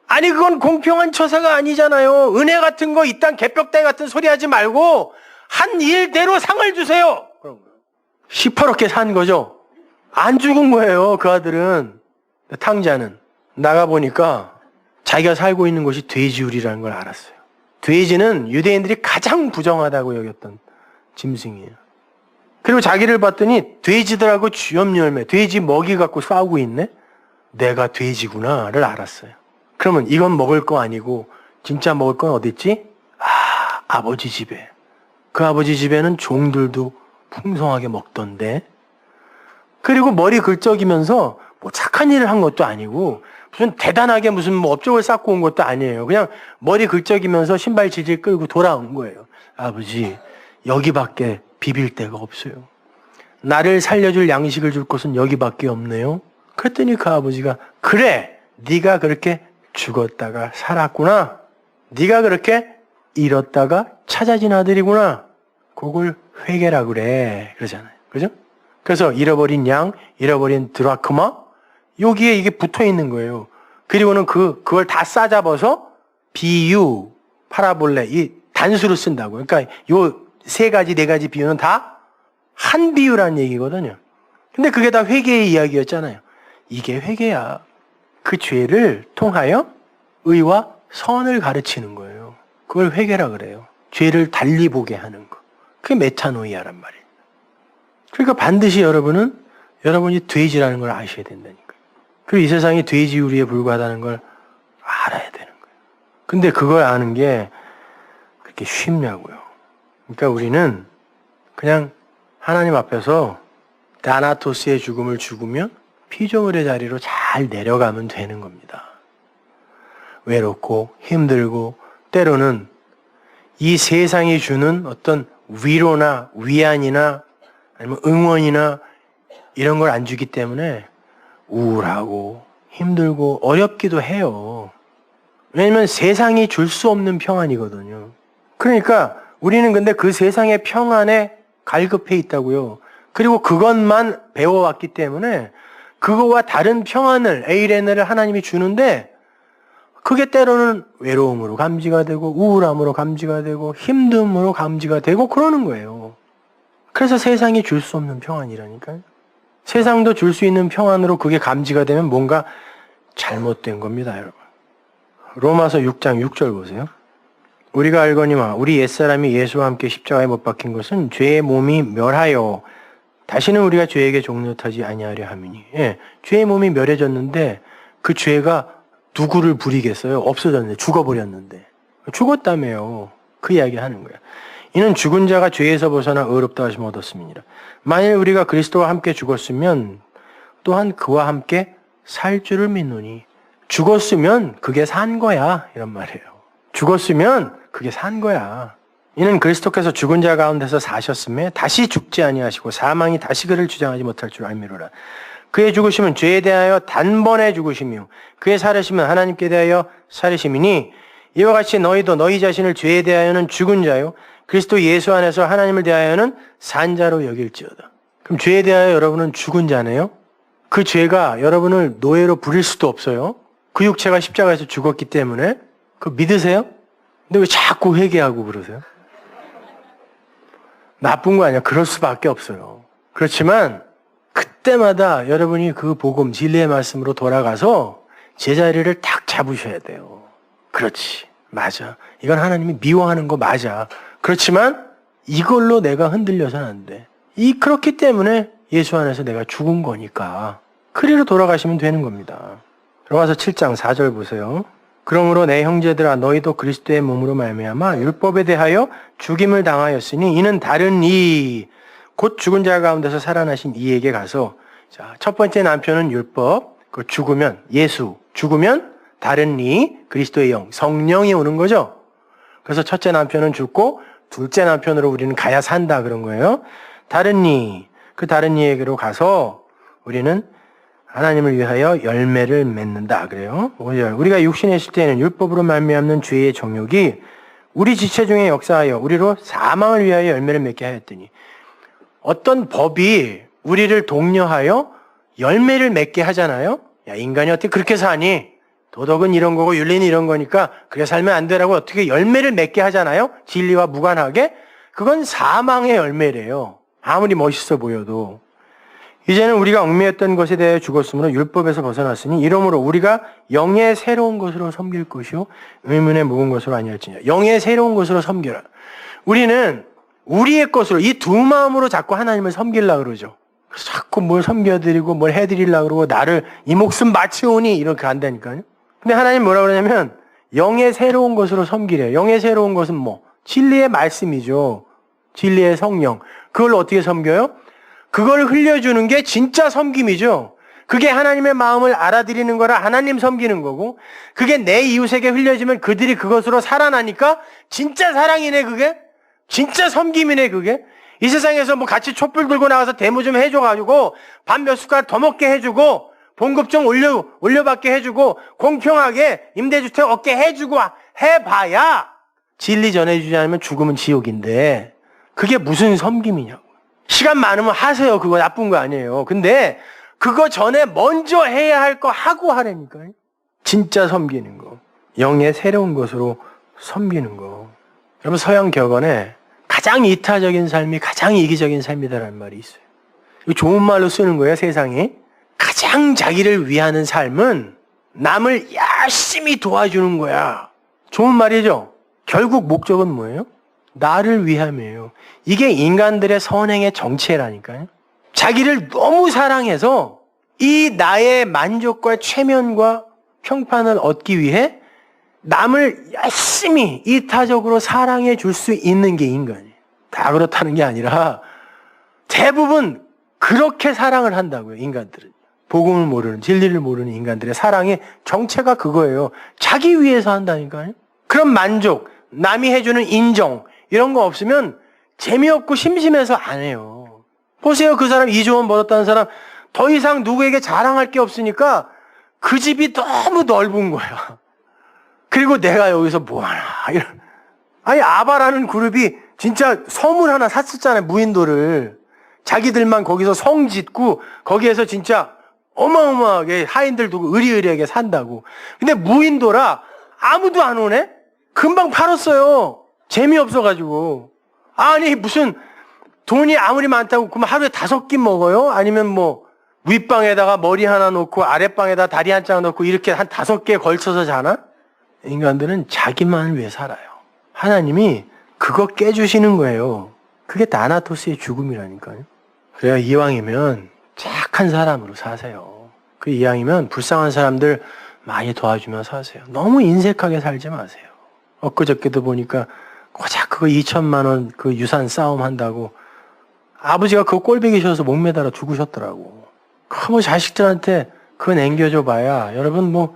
아니 그건 공평한 처사가 아니잖아요. 은혜 같은 거 이딴 개벽다이 같은 소리 하지 말고 한 일대로 상을 주세요. 그런 거예요. 시퍼렇게 산 거죠. 안 죽은 거예요. 그 아들은. 탕자는 나가보니까 자기가 살고 있는 곳이 돼지우리라는 걸 알았어요. 돼지는 유대인들이 가장 부정하다고 여겼던 짐승이에요. 그리고 자기를 봤더니 돼지들하고 쥐염 열매, 돼지 먹이 갖고 싸우고 있네? 내가 돼지구나를 알았어요. 그러면 이건 먹을 거 아니고 진짜 먹을 건 어디 있지? 아버지 집에. 그 아버지 집에는 종들도 풍성하게 먹던데. 그리고 머리 긁적이면서 뭐 착한 일을 한 것도 아니고 무슨 대단하게 무슨 뭐 업적을 쌓고 온 것도 아니에요. 그냥 머리 긁적이면서 신발 질질 끌고 돌아온 거예요. 아버지 여기밖에 비빌 데가 없어요. 나를 살려줄 양식을 줄 곳은 여기밖에 없네요. 그랬더니 그 아버지가 그래 네가 그렇게 죽었다가 살았구나. 네가 그렇게 잃었다가 찾아진 아들이구나. 그걸 회개라 그래. 그러잖아요. 그죠? 그래서 잃어버린 양, 잃어버린 드라크마 여기에 이게 붙어 있는 거예요. 그리고는 그걸 다 싸잡아서 비유, 파라볼레 이 단수로 쓴다고. 그러니까 요 세 가지, 네 가지 비유는 다 한 비유라는 얘기거든요. 근데 그게 다 회개의 이야기였잖아요. 이게 회개야. 그 죄를 통하여 의와 선을 가르치는 거예요. 그걸 회개라 그래요. 죄를 달리 보게 하는 거. 그게 메타노이아란 말이에요. 그러니까 반드시 여러분이 돼지라는 걸 아셔야 된다니까요. 그리고 이 세상이 돼지 우리에 불과하다는 걸 알아야 되는 거예요. 근데 그걸 아는 게 그렇게 쉽냐고요. 그러니까 우리는 그냥 하나님 앞에서 다나토스의 죽음을 죽으면 피조물의 자리로 잘 내려가면 되는 겁니다. 외롭고 힘들고 때로는 이 세상이 주는 어떤 위로나 위안이나 아니면 응원이나 이런 걸 안 주기 때문에 우울하고 힘들고 어렵기도 해요. 왜냐면 세상이 줄 수 없는 평안이거든요. 그러니까 우리는 근데 그 세상의 평안에 갈급해 있다고요. 그리고 그것만 배워왔기 때문에 그거와 다른 평안을 에이레네를 하나님이 주는데 그게 때로는 외로움으로 감지가 되고 우울함으로 감지가 되고 힘듦으로 감지가 되고 그러는 거예요. 그래서 세상이 줄 수 없는 평안이라니까요. 세상도 줄 수 있는 평안으로 그게 감지가 되면 뭔가 잘못된 겁니다, 여러분. 로마서 6장 6절 보세요. 우리가 알거니와 우리 옛사람이 예수와 함께 십자가에 못 박힌 것은 죄의 몸이 멸하여 다시는 우리가 죄에게 종노하지 아니하려 함이니. 예, 죄의 몸이 멸해졌는데 그 죄가 누구를 부리겠어요? 없어졌는데, 죽어버렸는데. 죽었다며요. 그 이야기 하는 거야. 이는 죽은 자가 죄에서 벗어나 의롭다 하심을 얻었음이니라. 만일 우리가 그리스도와 함께 죽었으면 또한 그와 함께 살 줄을 믿노니. 죽었으면 그게 산 거야. 이런 말이에요. 죽었으면 그게 산 거야. 이는 그리스도께서 죽은 자 가운데서 사셨음에 다시 죽지 아니하시고 사망이 다시 그를 주장하지 못할 줄 알미로라. 그의 죽으심은 죄에 대하여 단번에 죽으시며 그의 살으심은 하나님께 대하여 살으심이니 이와 같이 너희도 너희 자신을 죄에 대하여는 죽은 자요 그리스도 예수 안에서 하나님을 대하여는 산 자로 여길지어다. 그럼 죄에 대하여 여러분은 죽은 자네요? 그 죄가 여러분을 노예로 부릴 수도 없어요. 그 육체가 십자가에서 죽었기 때문에. 그거 믿으세요? 근데 왜 자꾸 회개하고 그러세요? 나쁜 거 아니야. 그럴 수밖에 없어요. 그렇지만 그때마다 여러분이 그 복음, 진리의 말씀으로 돌아가서 제자리를 딱 잡으셔야 돼요. 그렇지. 맞아. 이건 하나님이 미워하는 거 맞아. 그렇지만 이걸로 내가 흔들려서는 안 돼. 그렇기 때문에 예수 안에서 내가 죽은 거니까 그리로 돌아가시면 되는 겁니다. 로마서 7장 4절 보세요. 그러므로 내 형제들아 너희도 그리스도의 몸으로 말미암아 율법에 대하여 죽임을 당하였으니 이는 다른 이 곧 죽은 자 가운데서 살아나신 이에게 가서 자, 첫 번째 남편은 율법, 그 죽으면 예수, 죽으면 다른 이 그리스도의 영, 성령이 오는 거죠. 그래서 첫째 남편은 죽고 둘째 남편으로 우리는 가야 산다 그런 거예요. 다른 이, 그 다른 이에게로 가서 우리는 하나님을 위하여 열매를 맺는다 그래요. 5절. 우리가 육신에 있을 때에는 율법으로 말미암는 죄의 정욕이 우리 지체 중에 역사하여 우리로 사망을 위하여 열매를 맺게 하였더니 어떤 법이 우리를 독려하여 열매를 맺게 하잖아요. 야, 인간이 어떻게 그렇게 사니? 도덕은 이런 거고 윤리는 이런 거니까 그렇게 살면 안 되라고 어떻게 열매를 맺게 하잖아요. 진리와 무관하게. 그건 사망의 열매래요. 아무리 멋있어 보여도. 이제는 우리가 얽매였던 것에 대해 죽었으므로 율법에서 벗어났으니 이러므로 우리가 영의 새로운 것으로 섬길 것이요 의문에 묵은 것으로 아니할지니라. 영의 새로운 것으로 섬겨라. 우리는 우리의 것으로 이 두 마음으로 자꾸 하나님을 섬기려고 그러죠. 그래서 자꾸 뭘 섬겨드리고 뭘 해드리려고 그러고 나를 이 목숨 바치오니 이렇게 한다니까요. 근데 하나님 뭐라 그러냐면 영의 새로운 것으로 섬기래요. 영의 새로운 것은 뭐? 진리의 말씀이죠. 진리의 성령. 그걸 어떻게 섬겨요? 그걸 흘려주는 게 진짜 섬김이죠. 그게 하나님의 마음을 알아들이는 거라 하나님 섬기는 거고 그게 내 이웃에게 흘려지면 그들이 그것으로 살아나니까 진짜 사랑이네 그게. 진짜 섬김이네 그게. 이 세상에서 뭐 같이 촛불 들고 나가서 데모 좀 해줘가지고 밥 몇 숟갈 더 먹게 해주고 봉급 좀 올려받게 해주고 공평하게 임대주택 얻게 해주고 해봐야 진리 전해주지 않으면 죽으면 지옥인데 그게 무슨 섬김이냐고. 시간 많으면 하세요. 그거 나쁜 거 아니에요. 근데 그거 전에 먼저 해야 할 거 하고 하라니까요. 진짜 섬기는 거. 영의 새로운 것으로 섬기는 거. 여러분 서양 격언에 가장 이타적인 삶이 가장 이기적인 삶이다라는 말이 있어요. 이거 좋은 말로 쓰는 거예요. 세상에. 가장 자기를 위하는 삶은 남을 열심히 도와주는 거야. 좋은 말이죠. 결국 목적은 뭐예요? 나를 위함이에요. 이게 인간들의 선행의 정체라니까요. 자기를 너무 사랑해서 이 나의 만족과 최면과 평판을 얻기 위해 남을 열심히 이타적으로 사랑해 줄 수 있는 게 인간이에요. 다 그렇다는 게 아니라 대부분 그렇게 사랑을 한다고요, 인간들은. 복음을 모르는, 진리를 모르는 인간들의 사랑의 정체가 그거예요. 자기 위해서 한다니까요. 그런 만족, 남이 해주는 인정, 이런 거 없으면 재미없고 심심해서 안 해요. 보세요, 그 사람 2조 원 벌었다는 사람 더 이상 누구에게 자랑할 게 없으니까 그 집이 너무 넓은 거야. 그리고 내가 여기서 뭐하나. 아니, 아바라는 그룹이 진짜 섬을 하나 샀었잖아요, 무인도를. 자기들만 거기서 성 짓고 거기에서 진짜 어마어마하게 하인들 두고 의리의리하게 산다고. 근데 무인도라 아무도 안 오네? 금방 팔았어요. 재미없어가지고. 아니 무슨 돈이 아무리 많다고 그럼 하루에 5끼 먹어요? 아니면 뭐 윗방에다가 머리 하나 놓고 아랫방에다 다리 한 짝 놓고 이렇게 한 5개 걸쳐서 자나? 인간들은 자기만을 위해 살아요. 하나님이 그거 깨주시는 거예요. 그게 다나토스의 죽음이라니까요. 그래야 이왕이면 착한 사람으로 사세요. 그 이왕이면 불쌍한 사람들 많이 도와주며 사세요. 너무 인색하게 살지 마세요. 엊그저께도 보니까 고작 그거 2천만 원 그 유산 싸움 한다고 아버지가 그거 꼴보기 싫어서 목 매달아 죽으셨더라고. 그 뭐 자식들한테 그거 남겨줘 봐야 여러분 뭐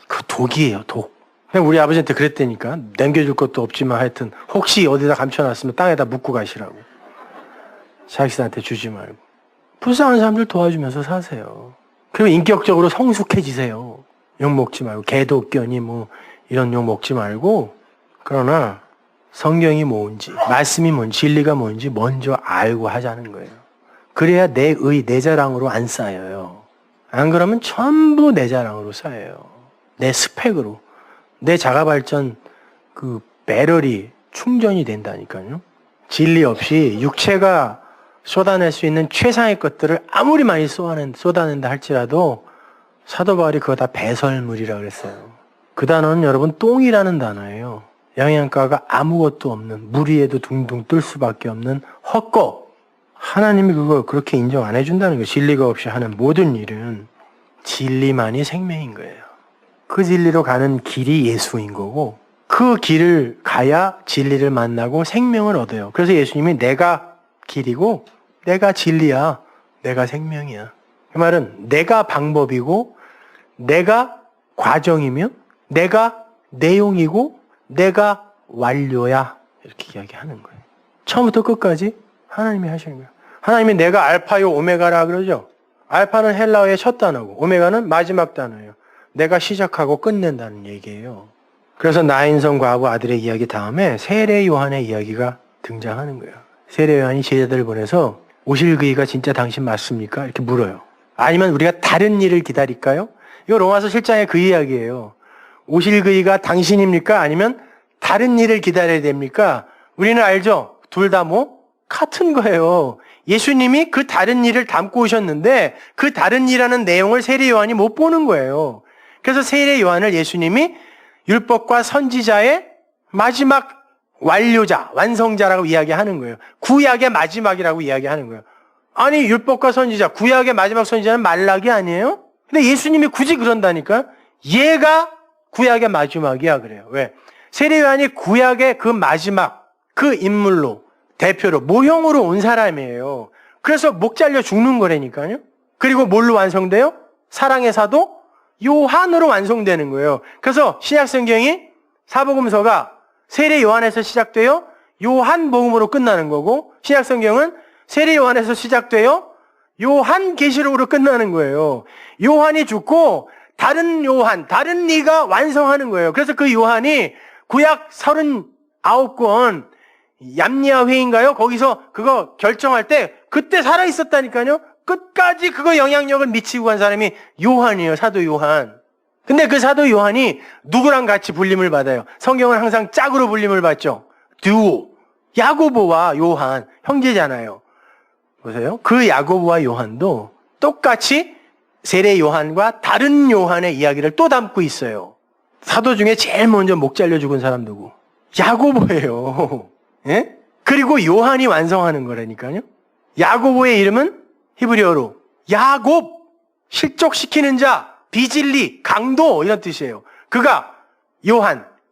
그 독이에요, 독. 그냥 우리 아버지한테 그랬다니까. 남겨줄 것도 없지만 하여튼 혹시 어디다 감춰놨으면 땅에다 묻고 가시라고. 자식들한테 주지 말고. 불쌍한 사람들 도와주면서 사세요. 그리고 인격적으로 성숙해지세요. 욕 먹지 말고 개독견이 뭐 이런 욕 먹지 말고. 그러나 성경이 뭔지 말씀이 뭔지 진리가 뭔지 먼저 알고 하자는 거예요. 그래야 내 자랑으로 안 쌓여요. 안 그러면 전부 내 자랑으로 쌓여요. 내 스펙으로. 내 자가발전 그 배럴이 충전이 된다니까요. 진리 없이 육체가 쏟아낼 수 있는 최상의 것들을 아무리 많이 쏟아낸다 할지라도 사도 바울이 그거 다 배설물이라고 그랬어요. 그 단어는 여러분 똥이라는 단어예요. 영양가가 아무것도 없는 물 위에도 둥둥 뜰 수밖에 없는 헛거. 하나님이 그거 그렇게 인정 안 해준다는 거예요. 진리가 없이 하는 모든 일은 진리만이 생명인 거예요. 그 진리로 가는 길이 예수인 거고 그 길을 가야 진리를 만나고 생명을 얻어요. 그래서 예수님이 내가 길이고 내가 진리야. 내가 생명이야. 그 말은 내가 방법이고 내가 과정이며 내가 내용이고 내가 완료야. 이렇게 이야기하는 거예요. 처음부터 끝까지 하나님이 하시는 거예요. 하나님이 내가 알파요 오메가라 그러죠. 알파는 헬라어의 첫 단어고 오메가는 마지막 단어예요. 내가 시작하고 끝낸다는 얘기예요. 그래서 나인성 과부 아들의 이야기 다음에 세례 요한의 이야기가 등장하는 거예요. 세례 요한이 제자들을 보내서 오실 그이가 진짜 당신 맞습니까? 이렇게 물어요. 아니면 우리가 다른 일을 기다릴까요? 이거 로마서 7장의 그 이야기예요. 오실 그이가 당신입니까? 아니면 다른 일을 기다려야 됩니까? 우리는 알죠? 둘 다 뭐? 같은 거예요. 예수님이 그 다른 일을 담고 오셨는데 그 다른 일이라는 내용을 세례 요한이 못 보는 거예요. 그래서 세례 요한을 예수님이 율법과 선지자의 마지막 완료자, 완성자라고 이야기하는 거예요. 구약의 마지막이라고 이야기하는 거예요. 아니 율법과 선지자, 구약의 마지막 선지자는 말라기 아니에요? 근데 예수님이 굳이 그런다니까? 얘가 구약의 마지막이야 그래요. 왜? 세례 요한이 구약의 그 마지막 그 인물로 대표로 모형으로 온 사람이에요. 그래서 목 잘려 죽는 거라니까요. 그리고 뭘로 완성돼요? 사랑의 사도 요한으로 완성되는 거예요. 그래서 신약성경이 사복음서가 세례 요한에서 시작돼요. 요한복음으로 끝나는 거고 신약성경은 세례 요한에서 시작돼요. 요한계시록으로 끝나는 거예요. 요한이 죽고 다른 요한, 다른 네가 완성하는 거예요. 그래서 그 요한이 구약 39권 얌리아 회인가요? 거기서 그거 결정할 때 그때 살아 있었다니까요. 끝까지 그거 영향력을 미치고 간 사람이 요한이에요. 사도 요한. 근데 그 사도 요한이 누구랑 같이 불림을 받아요? 성경은 항상 짝으로 불림을 받죠. 듀오. 야고보와 요한 형제잖아요. 보세요. 그 야고보와 요한도 똑같이 세례 요한과 다른 요한의 이야기를 또 담고 있어요. 사도 중에 제일 먼저 목 잘려 죽은 사람 누구? 야고보예요. 예? 그리고 요한이 완성하는 거라니까요. 야고보의 이름은 히브리어로 야곱, 실족시키는 자, 비진리, 강도 이런 뜻이에요. 그가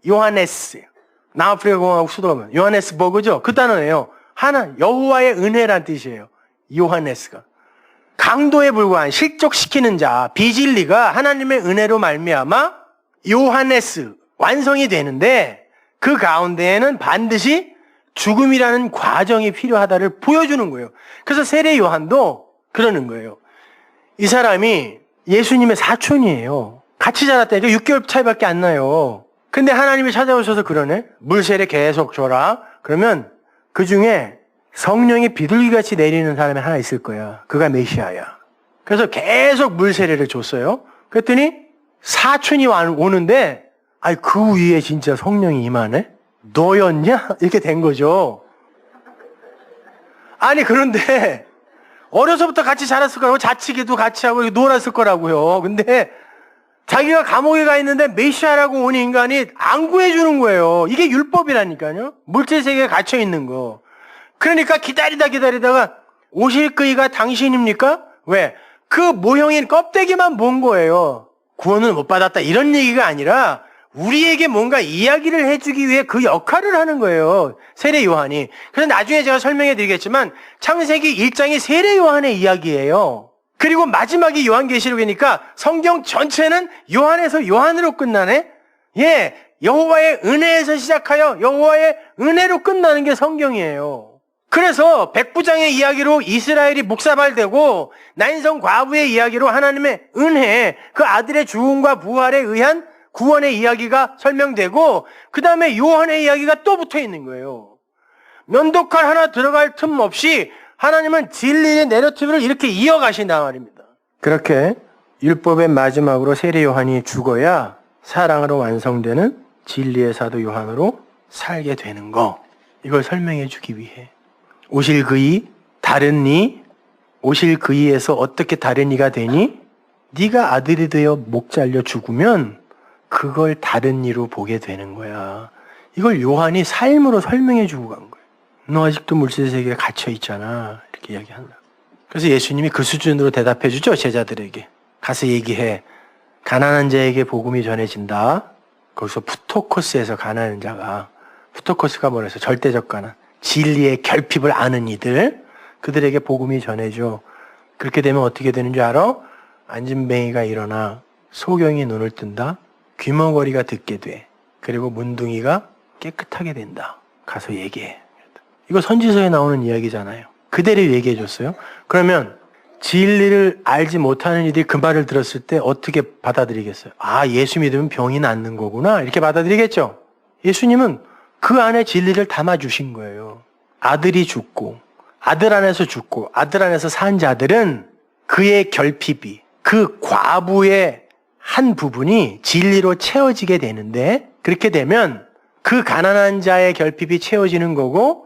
요하네스예요. 남아프리카 공화국 수도가 요하네스버그죠. 그 단어예요. 하나 여호와의 은혜란 뜻이에요. 요하네스가 강도에 불과한 실족시키는 자, 비진리가 하나님의 은혜로 말미암아 요하네스 완성이 되는데 그 가운데에는 반드시 죽음이라는 과정이 필요하다를 보여주는 거예요. 그래서 세례 요한도 그러는 거예요. 이 사람이 예수님의 사촌이에요. 같이 자랐다니까 6개월 차이밖에 안 나요. 근데 하나님이 찾아오셔서 그러네. 물세례 계속 줘라. 그러면 그 중에 성령이 비둘기같이 내리는 사람이 하나 있을 거야. 그가 메시아야. 그래서 계속 물세례를 줬어요. 그랬더니 사촌이 오는데 그 위에 진짜 성령이 임하네? 너였냐? 이렇게 된 거죠. 아니 그런데 어려서부터 같이 자랐을 거라고 자치기도 같이 하고 놀았을 거라고요. 근데 자기가 감옥에 가 있는데 메시아라고 온 인간이 안 구해주는 거예요. 이게 율법이라니까요. 물질세계에 갇혀 있는 거. 그러니까 기다리다가 오실 그이가 당신입니까? 왜? 그 모형인 껍데기만 본 거예요. 구원은 못 받았다 이런 얘기가 아니라 우리에게 뭔가 이야기를 해주기 위해 그 역할을 하는 거예요. 세례 요한이. 그래서 나중에 제가 설명해 드리겠지만 창세기 1장이 세례 요한의 이야기예요. 그리고 마지막이 요한계시록이니까 성경 전체는 요한에서 요한으로 끝나네? 예, 여호와의 은혜에서 시작하여 여호와의 은혜로 끝나는 게 성경이에요. 그래서 백부장의 이야기로 이스라엘이 묵사발되고 나인성 과부의 이야기로 하나님의 은혜, 그 아들의 죽음과 부활에 의한 구원의 이야기가 설명되고 그 다음에 요한의 이야기가 또 붙어 있는 거예요. 면도칼 하나 들어갈 틈 없이 하나님은 진리의 내러티브를 이렇게 이어가신단 말입니다. 그렇게 율법의 마지막으로 세례 요한이 죽어야 사랑으로 완성되는 진리의 사도 요한으로 살게 되는 거. 이걸 설명해 주기 위해 오실 그이, 다른 이, 오실 그이에서 어떻게 다른 이가 되니? 네가 아들이 되어 목 잘려 죽으면 그걸 다른 이로 보게 되는 거야. 이걸 요한이 삶으로 설명해 주고 간 거예요. 너 아직도 물질 세계에 갇혀 있잖아. 이렇게 이야기한다. 그래서 예수님이 그 수준으로 대답해 주죠. 제자들에게. 가서 얘기해. 가난한 자에게 복음이 전해진다. 거기서 푸토코스에서 가난한 자가, 푸토코스가 뭐래서 절대적 가난, 진리의 결핍을 아는 이들, 그들에게 복음이 전해져. 그렇게 되면 어떻게 되는 줄 알아? 안진뱅이가 일어나 소경이 눈을 뜬다. 귀머거리가 듣게 돼. 그리고 문둥이가 깨끗하게 된다. 가서 얘기해. 이거 선지서에 나오는 이야기잖아요. 그대로 얘기해 줬어요. 그러면 진리를 알지 못하는 이들이 그 말을 들었을 때 어떻게 받아들이겠어요? 아, 예수 믿으면 병이 낫는 거구나. 이렇게 받아들이겠죠. 예수님은 그 안에 진리를 담아주신 거예요. 아들이 죽고, 아들 안에서 죽고, 아들 안에서 산 자들은 그의 결핍이, 그 과부의 한 부분이 진리로 채워지게 되는데, 그렇게 되면 그 가난한 자의 결핍이 채워지는 거고,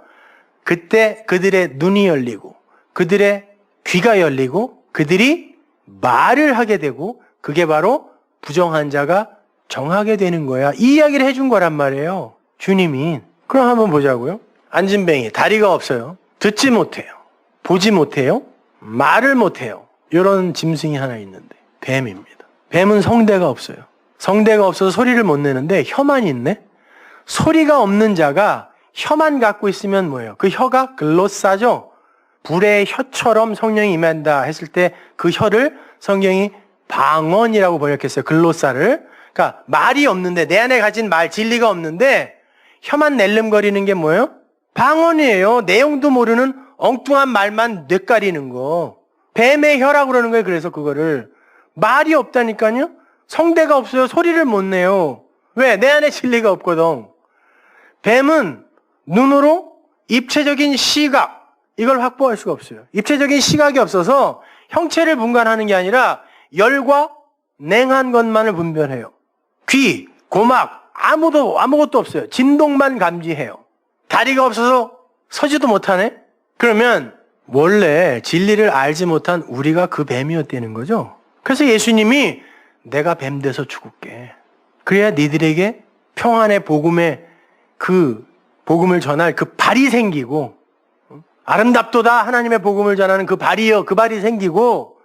그때 그들의 눈이 열리고, 그들의 귀가 열리고, 그들이 말을 하게 되고, 그게 바로 부정한 자가 정하게 되는 거야. 이 이야기를 해준 거란 말이에요. 주님이. 그럼 한번 보자고요. 안진뱅이, 다리가 없어요. 듣지 못해요. 보지 못해요. 말을 못해요. 이런 짐승이 하나 있는데 뱀입니다. 뱀은 성대가 없어요. 성대가 없어서 소리를 못 내는데 혀만 있네. 소리가 없는 자가 혀만 갖고 있으면 뭐예요? 그 혀가 글로사죠. 불의 혀처럼 성령이 임한다 했을 때 그 혀를 성경이 방언이라고 번역했어요. 글로사를. 그러니까 말이 없는데, 내 안에 가진 말, 진리가 없는데 혀만 낼름거리는 게 뭐예요? 방언이에요. 내용도 모르는 엉뚱한 말만 뇌까리는 거. 뱀의 혀라고 그러는 거예요. 그래서 그거를. 말이 없다니까요. 성대가 없어요. 소리를 못 내요. 왜? 내 안에 진리가 없거든. 뱀은 눈으로 입체적인 시각, 이걸 확보할 수가 없어요. 입체적인 시각이 없어서 형체를 분간하는 게 아니라 열과 냉한 것만을 분별해요. 귀, 고막, 아무것도 없어요. 진동만 감지해요. 다리가 없어서 서지도 못하네? 그러면 원래 진리를 알지 못한 우리가 그 뱀이었다는 거죠. 그래서 예수님이 내가 뱀 돼서 죽을게. 그래야 너희들에게 평안의 복음의 그 복음을 전할 그 발이 생기고, 아름답도다 하나님의 복음을 전하는 그 발이요, 그 발이 생기고,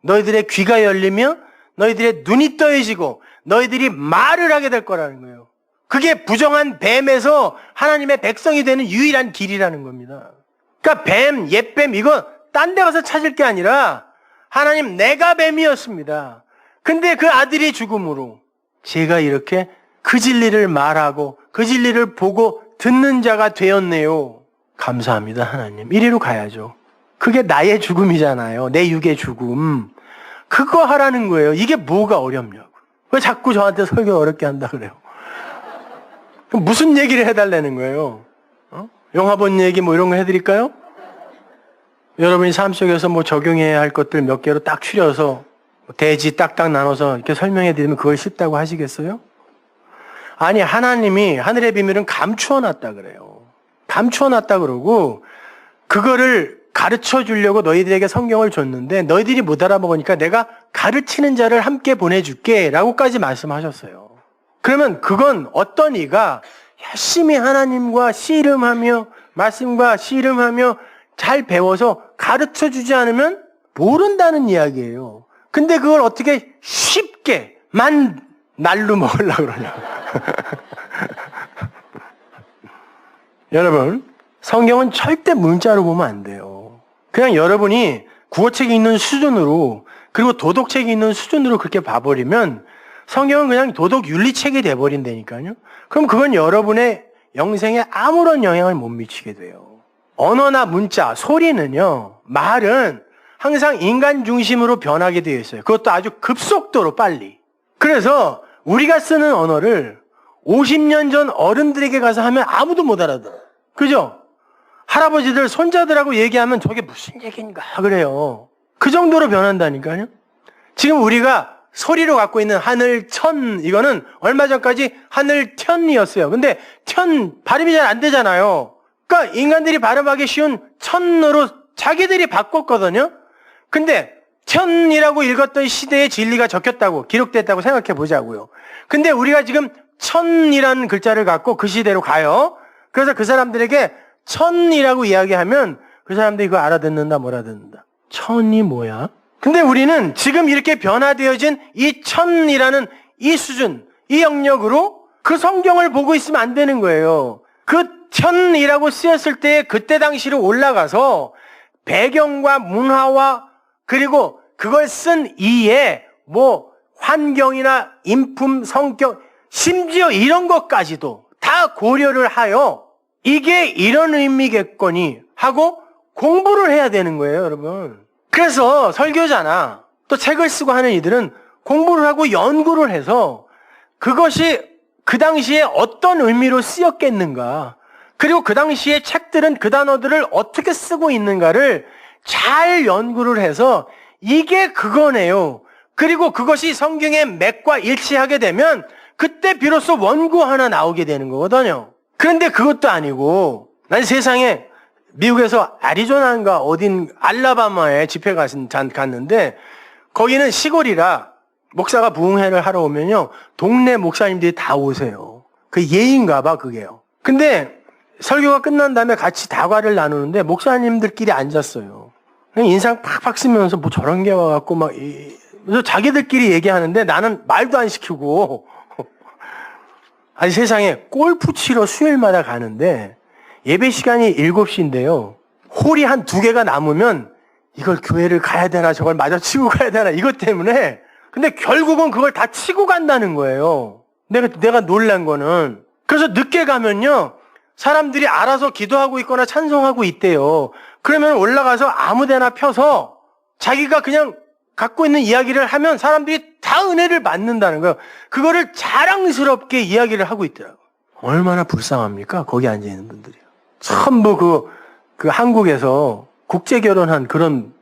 너희들의 귀가 열리며 너희들의 눈이 떠해지고 너희들이 말을 하게 될 거라는 거예요. 그게 부정한 뱀에서 하나님의 백성이 되는 유일한 길이라는 겁니다. 그러니까 뱀, 옛뱀 이거 딴 데 가서 찾을 게 아니라 하나님 내가 뱀이었습니다. 근데 그 아들이 죽음으로 제가 이렇게 그 진리를 말하고 그 진리를 보고 듣는 자가 되었네요. 감사합니다 하나님. 이리로 가야죠. 그게 나의 죽음이잖아요. 내 육의 죽음. 그거 하라는 거예요. 이게 뭐가 어렵냐고. 왜 자꾸 저한테 설교 어렵게 한다 그래요. 그럼 무슨 얘기를 해달라는 거예요? 영화 본 얘기 뭐 이런 거 해드릴까요? 여러분이 삶 속에서 뭐 적용해야 할 것들 몇 개로 딱 추려서 대지 딱딱 나눠서 이렇게 설명해 드리면 그걸 쉽다고 하시겠어요? 아니, 하나님이 하늘의 비밀은 감추어 놨다 그래요. 감추어 놨다 그러고 그거를 가르쳐 주려고 너희들에게 성경을 줬는데 너희들이 못 알아먹으니까 내가 가르치는 자를 함께 보내줄게 라고까지 말씀하셨어요. 그러면 그건 어떤 이가 열심히 하나님과 씨름하며 말씀과 씨름하며 잘 배워서 가르쳐 주지 않으면 모른다는 이야기예요. 근데 그걸 어떻게 쉽게 날로 먹으려고 그러냐. 여러분, 성경은 절대 문자로 보면 안 돼요. 그냥 여러분이 국어책이 있는 수준으로 그리고 도덕책이 있는 수준으로 그렇게 봐버리면 성경은 그냥 도덕 윤리책이 돼버린다니까요. 그럼 그건 여러분의 영생에 아무런 영향을 못 미치게 돼요. 언어나 문자, 소리는요, 말은 항상 인간 중심으로 변하게 되어 있어요. 그것도 아주 급속도로 빨리. 그래서 우리가 쓰는 언어를 50년 전 어른들에게 가서 하면 아무도 못 알아들어. 그죠? 할아버지들, 손자들하고 얘기하면 저게 무슨 얘기인가 그래요. 그 정도로 변한다니까요. 지금 우리가 소리로 갖고 있는 하늘, 천, 이거는 얼마 전까지 하늘, 천이었어요. 근데 천 발음이 잘 안 되잖아요. 그러니까 인간들이 발음하기 쉬운 천으로 자기들이 바꿨거든요. 근데 천이라고 읽었던 시대의 진리가 적혔다고, 기록됐다고 생각해 보자고요. 근데 우리가 지금 천이라는 글자를 갖고 그 시대로 가요. 그래서 그 사람들에게 천이라고 이야기하면 그 사람들이 그거 알아듣는다, 못 알아듣는다. 천이 뭐야? 근데 우리는 지금 이렇게 변화되어진 이 천이라는 이 수준, 이 영역으로 그 성경을 보고 있으면 안 되는 거예요. 그 천이라고 쓰였을 때 그때 당시로 올라가서 배경과 문화와 그리고 그걸 쓴 이의 뭐 환경이나 인품, 성격, 심지어 이런 것까지도 다 고려를 하여 이게 이런 의미겠거니 하고 공부를 해야 되는 거예요, 여러분. 그래서 설교자나 또 책을 쓰고 하는 이들은 공부를 하고 연구를 해서 그것이 그 당시에 어떤 의미로 쓰였겠는가, 그리고 그 당시에 책들은 그 단어들을 어떻게 쓰고 있는가를 잘 연구를 해서 이게 그거네요. 그리고 그것이 성경의 맥과 일치하게 되면 그때 비로소 원고 하나 나오게 되는 거거든요. 그런데 그것도 아니고 난 세상에 미국에서 애리조나인가 어딘 알라바마에 집회 갔는데 거기는 시골이라 목사가 부흥회를 하러 오면요 동네 목사님들이 다 오세요. 그 예인가 봐 그게요. 근데 설교가 끝난 다음에 같이 다과를 나누는데 목사님들끼리 앉았어요. 인상 팍팍 쓰면서 뭐 저런 게 와갖고 막 그래서 자기들끼리 얘기하는데 나는 말도 안 시키고 아니 세상에 골프 치러 수요일마다 가는데 예배 시간이 7시인데요. 홀이 한 2개가 남으면 이걸 교회를 가야 되나 저걸 마저 치고 가야 되나 이것 때문에 근데 결국은 그걸 다 치고 간다는 거예요. 내가 놀란 거는. 그래서 늦게 가면요. 사람들이 알아서 기도하고 있거나 찬송하고 있대요. 그러면 올라가서 아무 데나 펴서 자기가 그냥 갖고 있는 이야기를 하면 사람들이 다 은혜를 받는다는 거예요. 그거를 자랑스럽게 이야기를 하고 있더라고요. 얼마나 불쌍합니까? 거기 앉아있는 분들이요. 전부 그 한국에서 국제결혼한 그런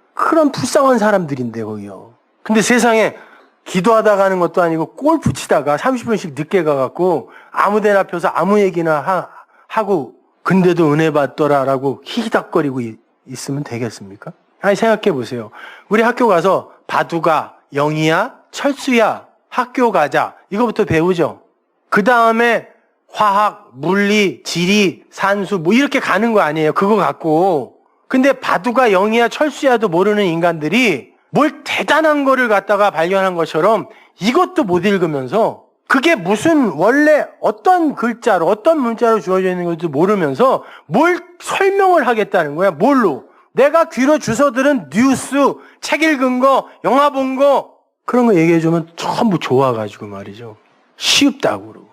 불쌍한 사람들인데 거기요. 근데 세상에 기도하다 가는 것도 아니고 골프 치다가 30분씩 늦게 가갖고 아무 데나 펴서 아무 얘기나 하고 근데도 은혜 받더라라고 히히닥거리고 있으면 되겠습니까? 아니 생각해 보세요. 우리 학교 가서 바두가, 영희야, 철수야, 학교 가자 이거부터 배우죠. 그 다음에 화학, 물리, 지리, 산수 뭐 이렇게 가는 거 아니에요. 그거 갖고. 근데 바둑아 영이야 철수야도 모르는 인간들이 뭘 대단한 거를 갖다가 발견한 것처럼 이것도 못 읽으면서 그게 무슨 원래 어떤 글자로 어떤 문자로 주어져 있는 건지 모르면서 뭘 설명을 하겠다는 거야. 뭘로? 내가 귀로 주워 들은 뉴스, 책 읽은 거, 영화 본 거 그런 거 얘기해주면 전부 좋아가지고 말이죠. 쉽다고 그러고.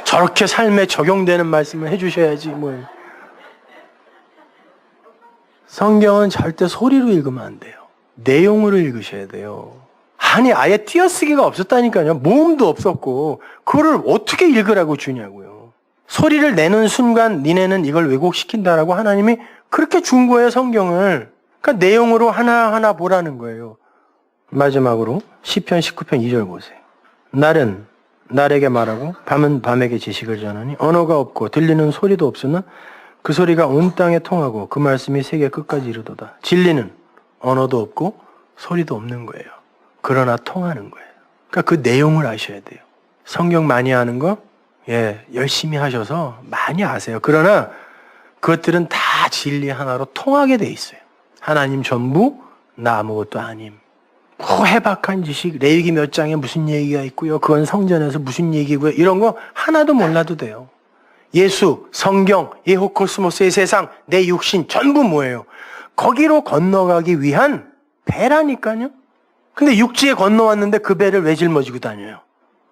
저렇게 삶에 적용되는 말씀을 해주셔야지 뭐. 성경은 절대 소리로 읽으면 안 돼요. 내용으로 읽으셔야 돼요. 아니 아예 띄어쓰기가 없었다니까요. 모음도 없었고 그거를 어떻게 읽으라고 주냐고요. 소리를 내는 순간 니네는 이걸 왜곡시킨다라고 하나님이 그렇게 준 거예요. 성경을. 그러니까 내용으로 하나하나 보라는 거예요. 마지막으로 시편 19편 2절 보세요. 날은 날에게 말하고 밤은 밤에게 지식을 전하니 언어가 없고 들리는 소리도 없으나 그 소리가 온 땅에 통하고 그 말씀이 세계 끝까지 이르도다. 진리는 언어도 없고 소리도 없는 거예요. 그러나 통하는 거예요. 그러니까 그 내용을 아셔야 돼요. 성경 많이 아는 거 열심히 하셔서 많이 아세요. 그러나 그것들은 다 진리 하나로 통하게 돼 있어요. 하나님 전부 나 아무것도 아님. 뭐 해박한 지식, 레위기 몇 장에 무슨 얘기가 있고요. 그건 성전에서 무슨 얘기고요. 이런 거 하나도 몰라도 돼요. 예수, 성경, 예호코스모스의 세상, 내 육신 전부 뭐예요? 거기로 건너가기 위한 배라니까요. 근데 육지에 건너왔는데 그 배를 왜 짊어지고 다녀요?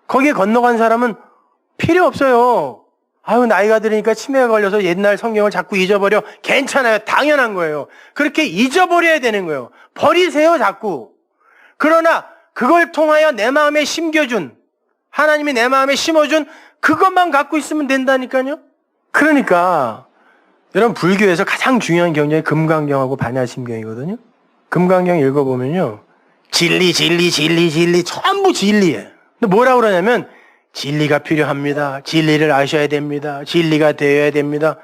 거기에 건너간 사람은 필요 없어요. 아유 나이가 들으니까 치매가 걸려서 옛날 성경을 자꾸 잊어버려. 괜찮아요. 당연한 거예요. 그렇게 잊어버려야 되는 거예요. 버리세요 자꾸. 그러나 그걸 통하여 내 마음에 심겨준 하나님이 내 마음에 심어준 그것만 갖고 있으면 된다니까요. 그러니까 여러분 불교에서 가장 중요한 경전이 금강경하고 반야심경이거든요. 금강경 읽어보면요. 진리 전부 진리예요. 근데 뭐라고 그러냐면 진리가 필요합니다. 진리를 아셔야 됩니다. 진리가 되어야 됩니다.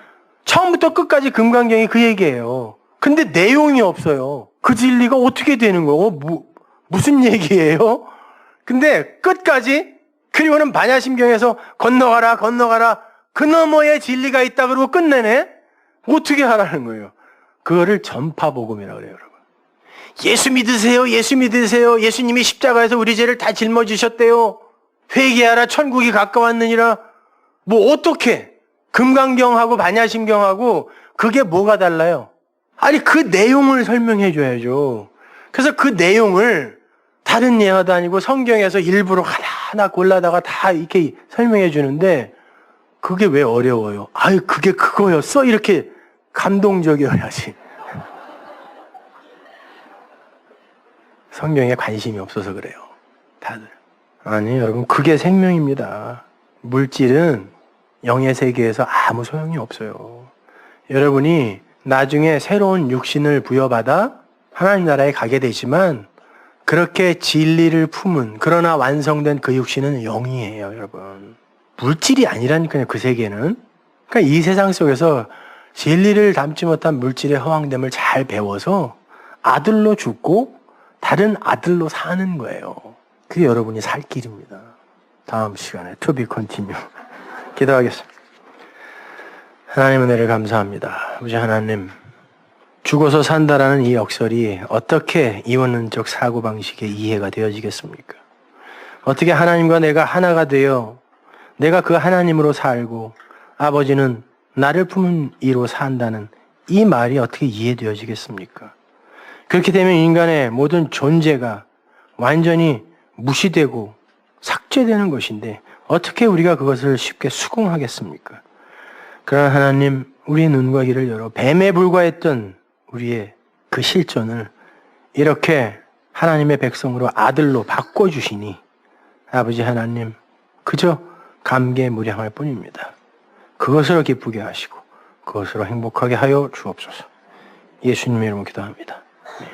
처음부터 끝까지 금강경이 그 얘기예요. 근데 내용이 없어요. 그 진리가 어떻게 되는 거고 무슨 얘기예요? 근데 끝까지 그리고는 반야심경에서 건너가라 그 너머에 진리가 있다 그러고 끝내네? 어떻게 하라는 거예요? 그거를 전파복음이라고 그래요, 여러분. 예수 믿으세요. 예수님이 십자가에서 우리 죄를 다 짊어지셨대요. 회개하라 천국이 가까웠느니라. 뭐 어떻게 금강경하고 반야심경하고 그게 뭐가 달라요? 아니 그 내용을 설명해 줘야죠. 그래서 그 내용을 다른 예화도 아니고 성경에서 일부러 하나하나 골라다가 다 이렇게 설명해 주는데 그게 왜 어려워요? 아유 그게 그거였어? 이렇게 감동적이어야지. 성경에 관심이 없어서 그래요. 다들. 아니 여러분 그게 생명입니다. 물질은 영의 세계에서 아무 소용이 없어요. 여러분이 나중에 새로운 육신을 부여받아 하나님 나라에 가게 되지만 그렇게 진리를 품은 그러나 완성된 그 육신은 영이에요. 여러분. 물질이 아니라니까요. 그 세계는. 그러니까 이 세상 속에서 진리를 담지 못한 물질의 허황됨을 잘 배워서 아들로 죽고 다른 아들로 사는 거예요. 그게 여러분이 살 길입니다. 다음 시간에 to be continue. 기도하겠습니다. 하나님 은혜를 감사합니다. 아버지 하나님, 죽어서 산다라는 이 역설이 어떻게 이원론적 사고방식의 이해가 되어지겠습니까? 어떻게 하나님과 내가 하나가 되어 내가 그 하나님으로 살고 아버지는 나를 품은 이로 산다는 이 말이 어떻게 이해되어지겠습니까? 그렇게 되면 인간의 모든 존재가 완전히 무시되고 삭제되는 것인데 어떻게 우리가 그것을 쉽게 수긍하겠습니까? 그러나 하나님, 우리의 눈과 귀를 열어 뱀에 불과했던 우리의 그 실존을 이렇게 하나님의 백성으로 아들로 바꿔주시니 아버지 하나님, 그저 감개무량할 뿐입니다. 그것으로 기쁘게 하시고 그것으로 행복하게 하여 주옵소서. 예수님의 이름으로 기도합니다. 네.